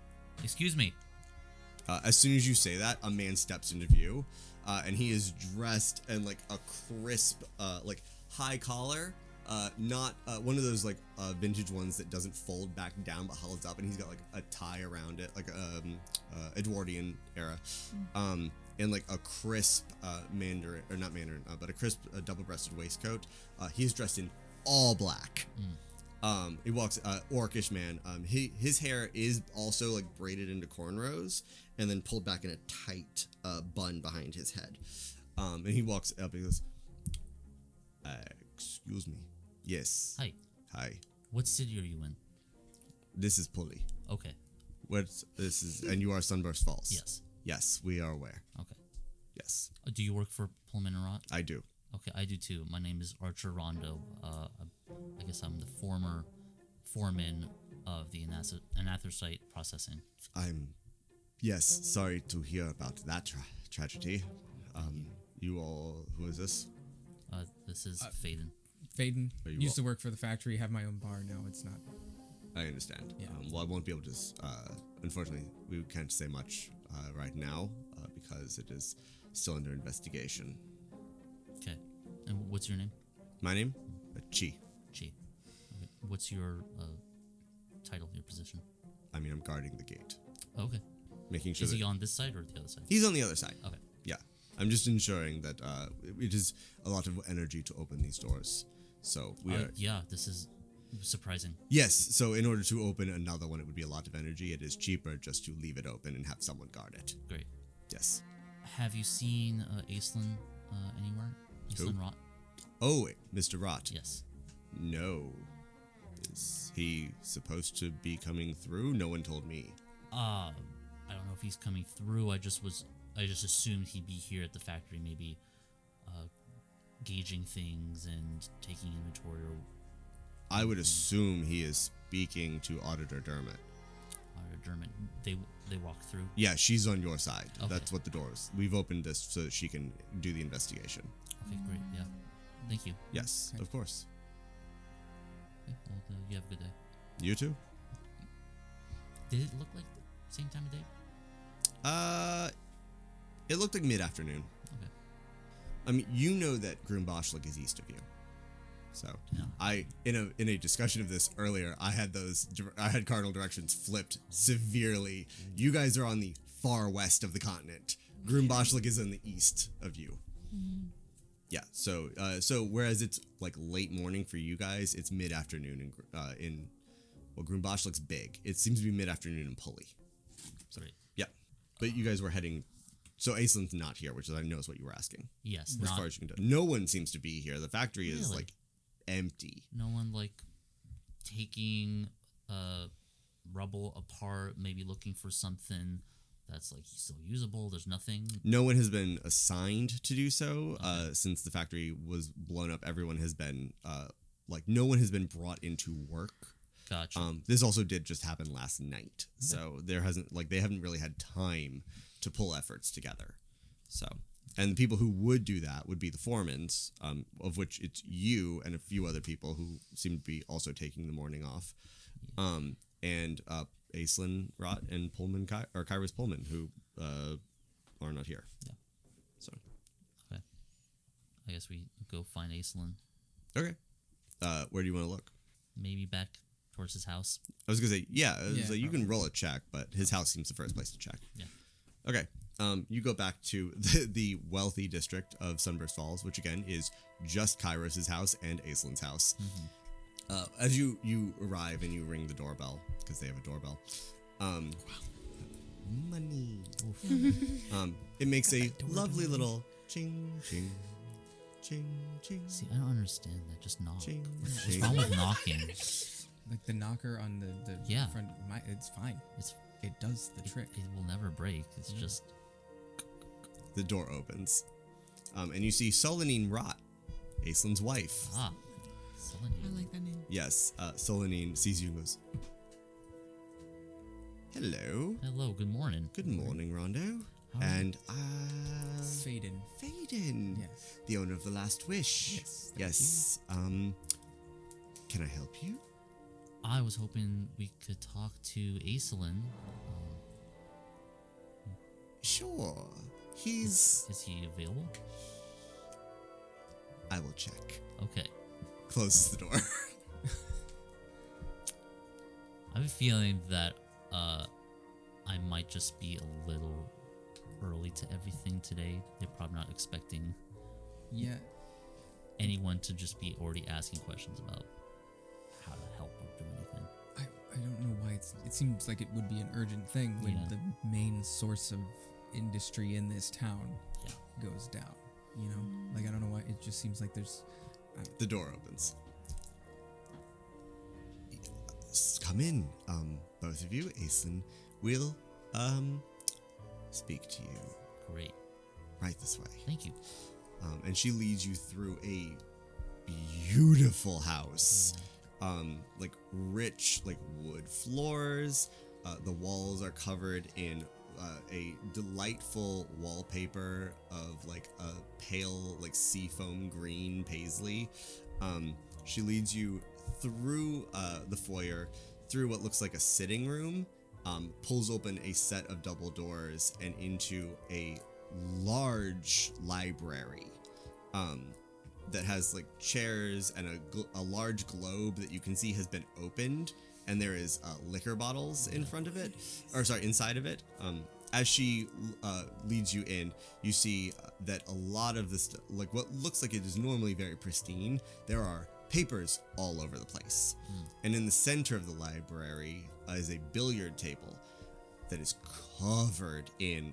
"Excuse me"? As soon as you say that, a man steps into view. And he is dressed in like a crisp, like high collar, not one of those like vintage ones that doesn't fold back down but holds up, and he's got like a tie around it, like Edwardian era, and like a crisp Mandarin or not Mandarin, but a crisp double-breasted waistcoat. He's dressed in all black. He walks, orcish man. His hair is also like braided into cornrows and then pulled back in a tight bun behind his head. And he walks up and he goes, "Excuse me." Yes. Hi. Hi. What city are you in? This is Pulley. Okay. And you are Sunburst Falls. Yes. Yes, we are aware. Okay. Yes, Do you work for Pullman Wrought? I do. Okay, I do too. My name is Archer Rhondo. I guess I'm the former foreman of the anathrosite processing. Yes, sorry to hear about that tragedy. You all, who is this? This is Faedan. Faedan Are you used all- to work for the factory, have my own bar. Now it's not. I understand. Yeah. Well, I won't be able to. Unfortunately, we can't say much right now because it is still under investigation. Okay. And what's your name? My name, Chi. Chi. Okay. What's your title, your position? I mean, I'm guarding the gate, Okay. making sure Is that he on this side or the other side? he's on the other side. Okay. Yeah, I'm just ensuring that it is a lot of energy to open these doors. So we are. Yeah, this is surprising. Yes. So in order to open another one, it would be a lot of energy. It is cheaper just to leave it open and have someone guard it. Great. Yes. Have you seen Aislinn anywhere? Aislinn Wrought? Oh, Mr. Rot. Yes. No. Is he supposed to be coming through? No one told me. I don't know if he's coming through. I just assumed he'd be here at the factory, maybe gauging things and taking inventory. Or I would assume he is speaking to Auditor Dermot. Dermot. They walk through. Yeah, she's on your side. Okay. That's what the door is. We've opened this so that she can do the investigation. Okay, great. Yeah. Thank you. Yes, Okay. of course. Okay, well, you have a good day. You too? Did it look like the same time of day? It looked like mid-afternoon. Okay. I mean, you know that Groomboshlik is east of you. So, Yeah. in a discussion of this earlier, I had cardinal directions flipped severely. You guys are on the far west of the continent. Groomboshlik is in the east of you. Yeah. So whereas it's like late morning for you guys, it's mid-afternoon in Groomboshlik's big. It seems to be mid-afternoon in Pulley. Great. Yeah. But you guys were heading. So Aislinn's not here, which I know is what you were asking. Yes. As far as you can tell, no one seems to be here. The factory is Really? like empty. No one like taking rubble apart, maybe looking for something that's like still usable. There's nothing. No one has been assigned to do so since the factory was blown up. Everyone has been no one has been brought into work. Gotcha. This also did just happen last night, so they haven't really had time to pull efforts together. So, and the people who would do that would be the foremans, of which it's you and a few other people who seem to be also taking the morning off, and Aislinn Rot and Pullman or Kairos Pullman who are not here. Yeah. So Okay. I guess we go find Aislinn. okay, where do you want to look? Maybe back towards his house. I was gonna say yeah. Yeah, You can roll a check, but his house seems the first place to check. Yeah. Okay. You go back to the wealthy district of Sunburst Falls, which again is just Kairos' house and Aislinn's house. As you arrive and you ring the doorbell, because they have a doorbell, money. It makes a lovely little ching, ching, ching, ching. See, I don't understand that. Just knock. Ching, What's ching. wrong with knocking? Like the knocker on the Yeah. front. It's fine. It does the trick. It will never break. It's just The door opens, and you see Solanine Rot, Aislinn's wife. Selene. I like that name. Yes, Solanine sees you and goes, "Hello, Hello. Good morning. good morning, Rhondo." How- And Faedan. Faedan, Yes. the owner of the Last Wish. Yes, thank Yes. Can I help you? I was hoping we could talk to Aislinn. Sure. He's. Is he available? I will check. Okay. Closes the door. I have a feeling that I might just be a little early to everything today. They're probably not expecting Yeah. anyone to just be already asking questions about how to help or do anything. I don't know why it seems like it would be an urgent thing when Yeah. the main source of industry in this town Yeah. goes down. You know, like I don't know why it just seems like there's. The door opens. Come in, both of you. Aislinn will, speak to you. Great. Right this way. Thank you. And she leads you through a beautiful house. Like rich, like wood floors. The walls are covered in a delightful wallpaper of like a pale, like seafoam green paisley. She leads you through the foyer, through what looks like a sitting room, pulls open a set of double doors and into a large library that has like chairs and a large globe that you can see has been opened, and there is liquor bottles in front of it, or sorry, inside of it. As she leads you in, you see that a lot of this, like what looks like it is normally very pristine, there are papers all over the place. And in the center of the library is a billiard table that is covered in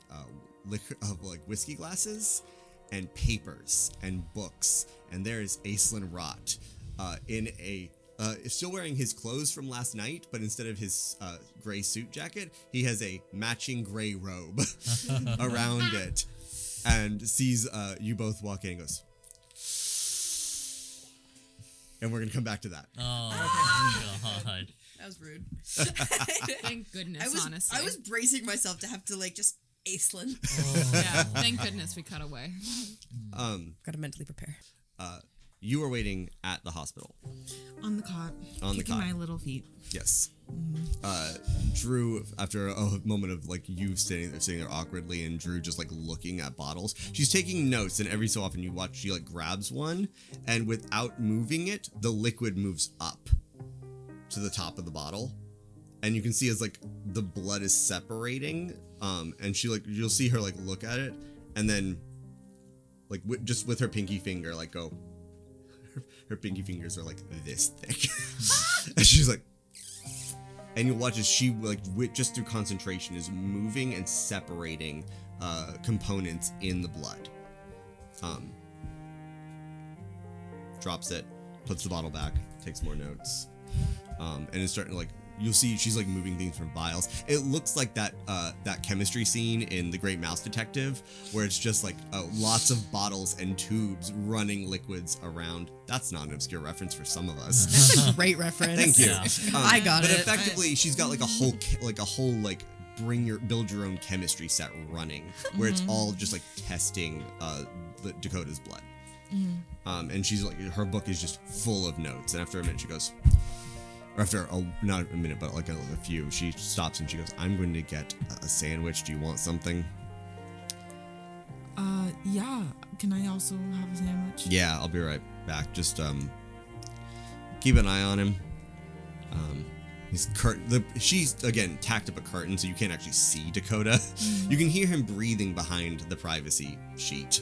liquor of like whiskey glasses and papers and books. And there is Aislinn Wrought in a still wearing his clothes from last night, but instead of his gray suit jacket, he has a matching gray robe around it, and sees you both walk in and goes, and we're gonna come back to that. Oh, God. That was rude. Thank goodness, honestly. I was bracing myself to have to like just Aislinn. Yeah, thank goodness we cut away. Gotta mentally prepare. You are waiting at the hospital. On the cot. On the kicking cot. my little feet. Yes. Drew, after a moment of like you sitting there awkwardly, and Drew just like looking at bottles, she's taking notes, and every so often you watch she like grabs one, and without moving it, the liquid moves up to the top of the bottle, and you can see as like the blood is separating, and she like, you'll see her like look at it, and then like just with her pinky finger like go. Her pinky fingers are like this thick. And she's like, and you'll watch as she like just through concentration is moving and separating components in the blood. Drops it, puts the bottle back, takes more notes, and is starting to like, you'll see she's like moving things from vials. It looks like that chemistry scene in The Great Mouse Detective, where it's just like lots of bottles and tubes running liquids around. That's not an obscure reference for some of us. That's a great reference. Thank you. Yeah. I got but it. But effectively, she's got like a whole build your own chemistry set running, where it's all just like testing Dakota's blood. And she's like, her book is just full of notes. And after a minute, she goes. After not a minute, but like a few, she stops and she goes, "I'm going to get a sandwich. Do you want something?" Yeah. Can I also have a sandwich? Yeah, I'll be right back. Just keep an eye on him. He's she's again tacked up a curtain, so you can't actually see Dakota. You can hear him breathing behind the privacy sheet.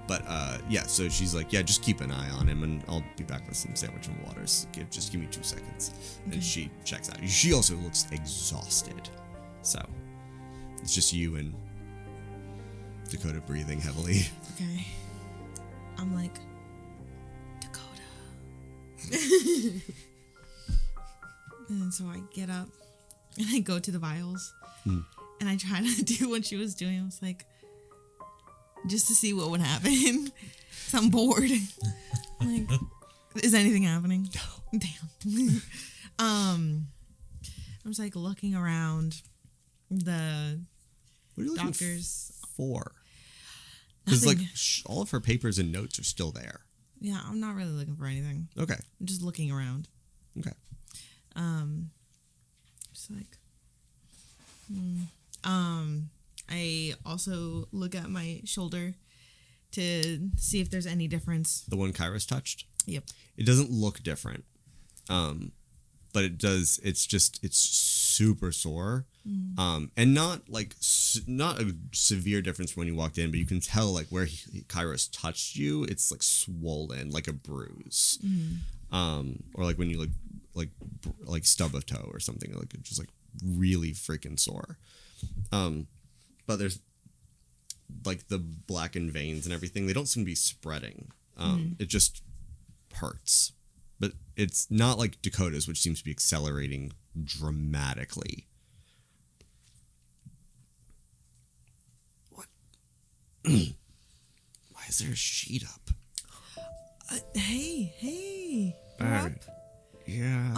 But yeah, so she's like, yeah, just keep an eye on him, and I'll be back with some sandwich and waters. Just give me 2 seconds. Okay. And she checks out. She also looks exhausted. So it's just you and Dakota breathing heavily. Okay. I'm like, Dakota. And so I get up and I go to the vials and I try to do what she was doing. I was like, just to see what would happen. So I'm bored. Like, is anything happening? No. Damn. I was like looking around the What are you looking doctors for? Because like Nothing. all of her papers and notes are still there. Yeah, I'm not really looking for anything. Okay. I'm just looking around. Okay. Just like, I also look at my shoulder to see if there's any difference. The one Kairos touched? Yep. It doesn't look different. But it does, it's super sore. And not like, not a severe difference from when you walked in, but you can tell like where Kairos touched you, it's like swollen, like a bruise. Or like when you like stub a toe or something, like it's just like really freaking sore. But there's like the blackened veins and everything, they don't seem to be spreading. It just hurts. But it's not like Dakota's, which seems to be accelerating dramatically. What? Why is there a sheet up? Hey. We're Oh, up. yeah.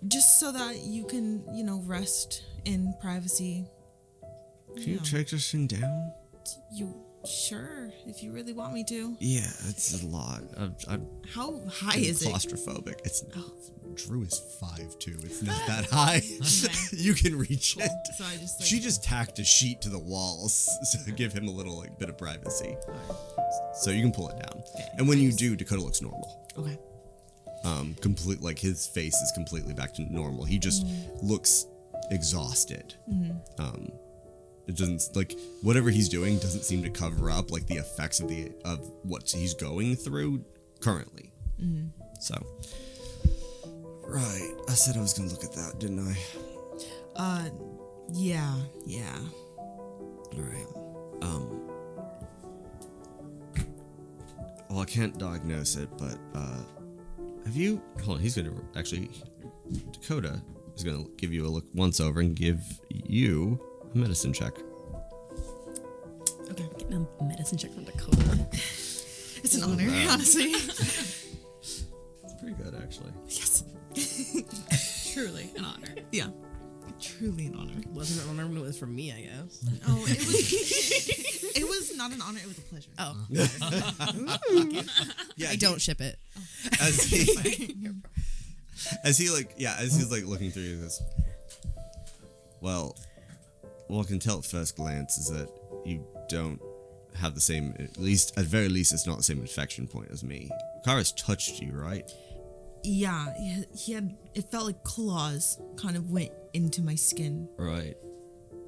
Just so that you can, rest in privacy. Can you take this thing down? You sure? If you really want me to. Yeah, it's a lot. I'm How high is it? claustrophobic. It's Oh. Drew is 5'2". It's not that high. Okay. You can reach it. So I just She just tacked a sheet to the walls to give him a little bit of privacy. So you can pull it down. And when you do, Dakota looks normal. Okay. Complete, like his face is completely back to normal. He just looks exhausted. It doesn't, like, whatever he's doing doesn't seem to cover up like the effects of what he's going through currently. So, right, I said I was gonna look at that, didn't I? Yeah. All right. Well, I can't diagnose it, but have you? Hold on, he's gonna actually. Dakota is gonna give you a look once over and give you a medicine check. Okay. Getting a medicine check from Dakota. It's an honor, honestly. It's pretty good, actually. Yes. Truly an honor. Yeah. Truly an honor. Wasn't an honor when it was from me, I guess. Oh, it was not an honor, it was a pleasure. Oh. Yeah, I don't ship it. As he's like looking through, he goes, well, what I can tell at first glance is that you don't have the same, at very least, it's not the same infection point as me. Kara's touched you, right? Yeah, he had, it felt like claws kind of went into my skin. Right.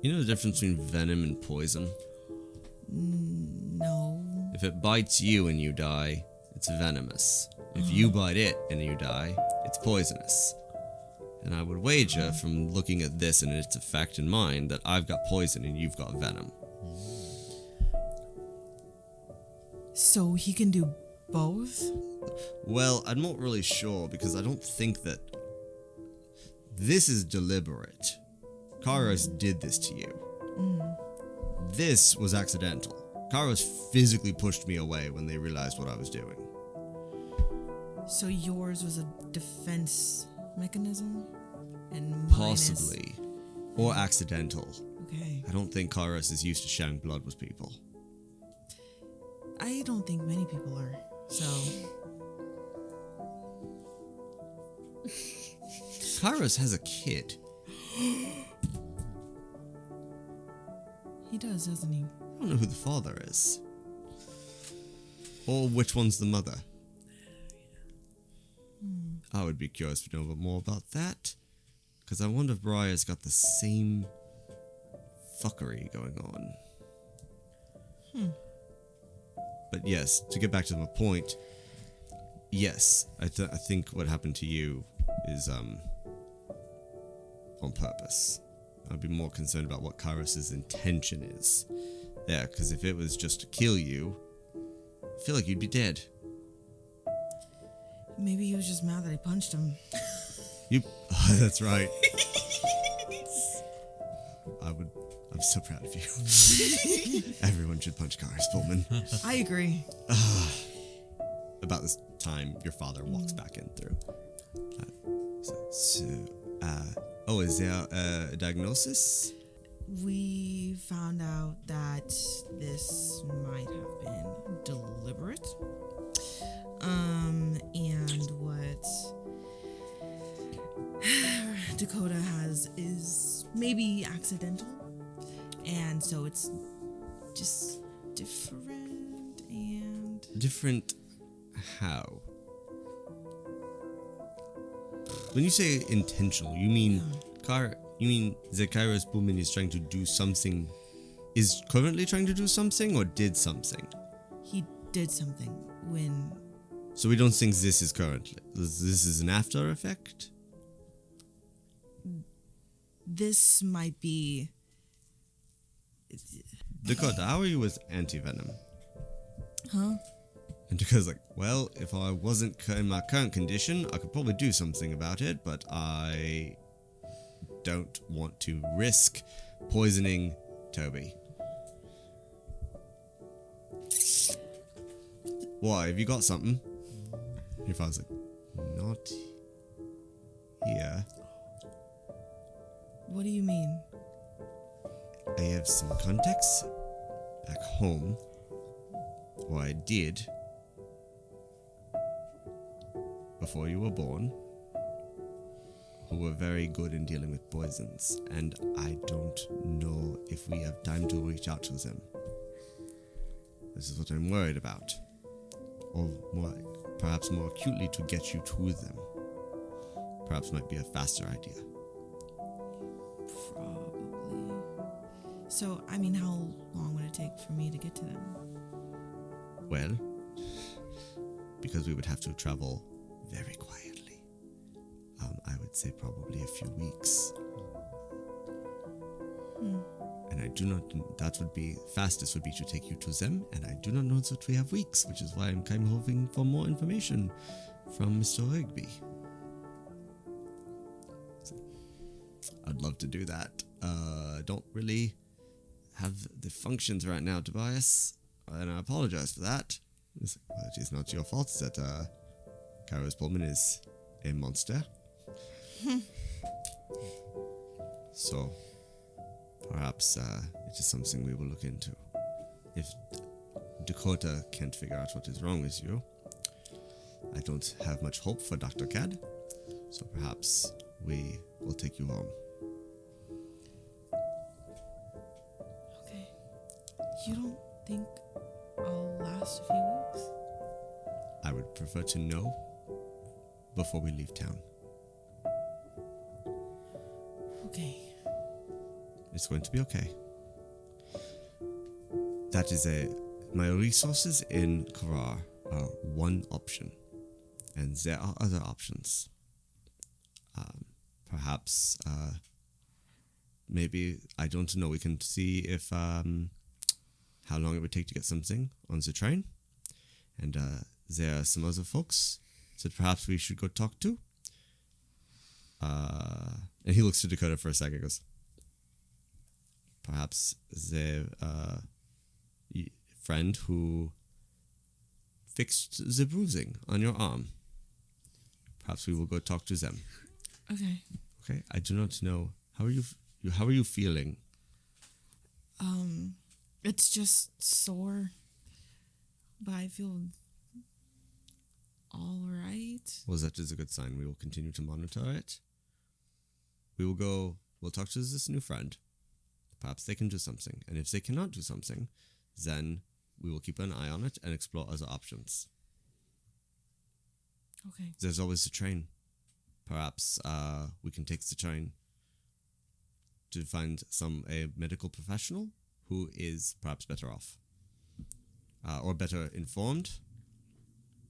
You know the difference between venom and poison? No. If it bites you and you die, it's venomous. If you bite it and you die, it's poisonous. And I would wager from looking at this and its effect in mind that I've got poison and you've got venom. So he can do both? Well, I'm not really sure because I don't think that this is deliberate. Kairos did this to you. This was accidental. Kairos physically pushed me away when they realized what I was doing. So yours was a defense mechanism? And mine Possibly. Or accidental. Okay. I don't think Kairos is used to sharing blood with people. I don't think many people are. So Kairos has a kid. he does, doesn't he? I don't know who the father is. Or which one's the mother. I would be curious to know a bit more about that. Because I wonder if Briar's got the same fuckery going on. But yes, to get back to my point, yes, I think what happened to you is on purpose. I'd be more concerned about what Kairos' intention is there, because if it was just to kill you, I feel like you'd be dead. Maybe he was just mad that I punched him. Oh, that's right. I'm so proud of you. Everyone should punch Kairos, Pullman. I agree. About this time, your father walks back in through. Is there a diagnosis? We found out that this might have been deliberate. And what Dakota has is maybe accidental. And so it's just different and... Different how? When you say intentional, you mean that Kairos Pullman is trying to do something, is currently trying to do something or did something? He did something when... So we don't think this is currently. This is an after effect? This might be... Dakota, how are you with anti-venom? Huh? And Dakota's like, well, if I wasn't in my current condition, I could probably do something about it, but I don't want to risk poisoning Tobi. Why? Have you got something? Your father's like, not here. What do you mean? I have some contacts back home, or I did, before you were born, who were very good in dealing with poisons, and I don't know if we have time to reach out to them. This is what I'm worried about. Or perhaps more acutely, to get you to them. Perhaps might be a faster idea. Probably. So, I mean, how long would it take for me to get to them? Well, because we would have to travel very quietly. I would say probably a few weeks. And I do not, that would be, fastest would be to take you to them, and I do not know that we have weeks, which is why I'm kind of hoping for more information from Mr. Rigby. So, I'd love to do that. Don't really have the functions right now, Tobias, and I apologize for that. It is not your fault that Kairos Pullman is a monster. So, perhaps it is something we will look into. If Dakota can't figure out what is wrong with you, I don't have much hope for Dr. Cad, so perhaps we will take you home. Okay. You don't think I'll last a few weeks? I would prefer to know before we leave town. Okay. It's going to be okay. That is my resources in Karar are one option, and there are other options. Perhaps, maybe, I don't know, we can see if, how long it would take to get something on the train, and there are some other folks that perhaps we should go talk to. And he looks to Dakota for a second and goes, perhaps the friend who fixed the bruising on your arm. Perhaps we will go talk to them. Okay. Okay, I do not know. How are you feeling? It's just sore, but I feel all right. Well, that is a good sign. We will continue to monitor it. We'll talk to this new friend. Perhaps they can do something. And if they cannot do something, then we will keep an eye on it and explore other options. Okay. There's always the train. Perhaps we can take the train to find a medical professional who is perhaps better off. Or better informed.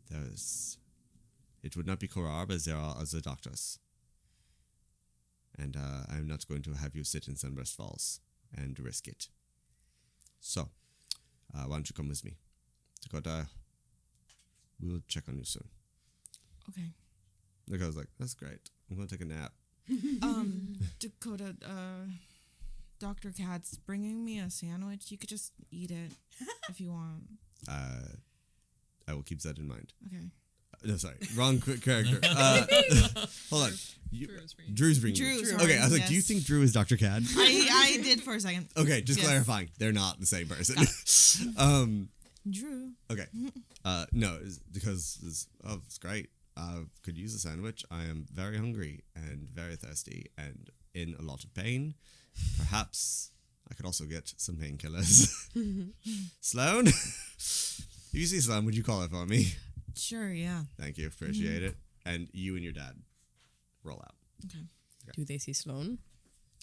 It would not be Korar, but there are other doctors. And I'm not going to have you sit in Sunburst Falls and risk it. So, why don't you come with me? Dakota, we'll check on you soon. Okay. Dakota's like, that's great. I'm going to take a nap. Dakota, Dr. Cad's bringing me a sandwich. You could just eat it if you want. I will keep that in mind. Okay. No, sorry. Wrong character. Hold on. Drew's bringing you. Drew, Okay, I was like, yes. do you think Drew is Dr. Cad? I did for a second. Okay, just Yes. clarifying. They're not the same person. Drew. Okay. No, because it's great. Could use a sandwich. I am very hungry and very thirsty and in a lot of pain. Perhaps I could also get some painkillers. Sloan? If you see Sloan, would you call it for me? Sure, yeah. Thank you. Appreciate it. And you and your dad roll out. Okay. Do they see Sloan?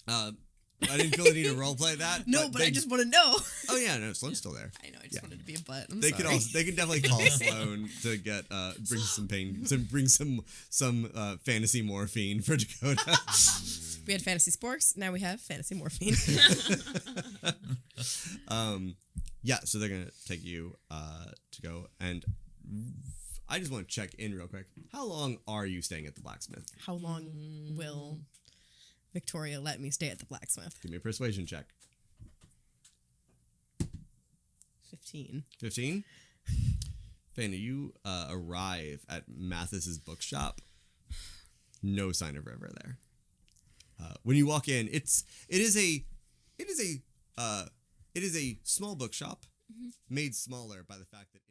I didn't feel the need to roleplay that. No, but I just want to know. Oh yeah, no, Sloan's still there. I know. I just wanted to be a butt. I'm They sorry. they can definitely call Sloan to get bring some pain, to bring some fantasy morphine for Dakota. We had fantasy sporks. Now we have fantasy morphine. Yeah, so they're gonna take you to go, and I just want to check in real quick. How long are you staying at the blacksmith? How long will Victoria let me stay at the blacksmith? Give me a persuasion check. 15. 15? Faena, you arrive at Mathis's bookshop. No sign of River there. When you walk in, it is a small bookshop, made smaller by the fact that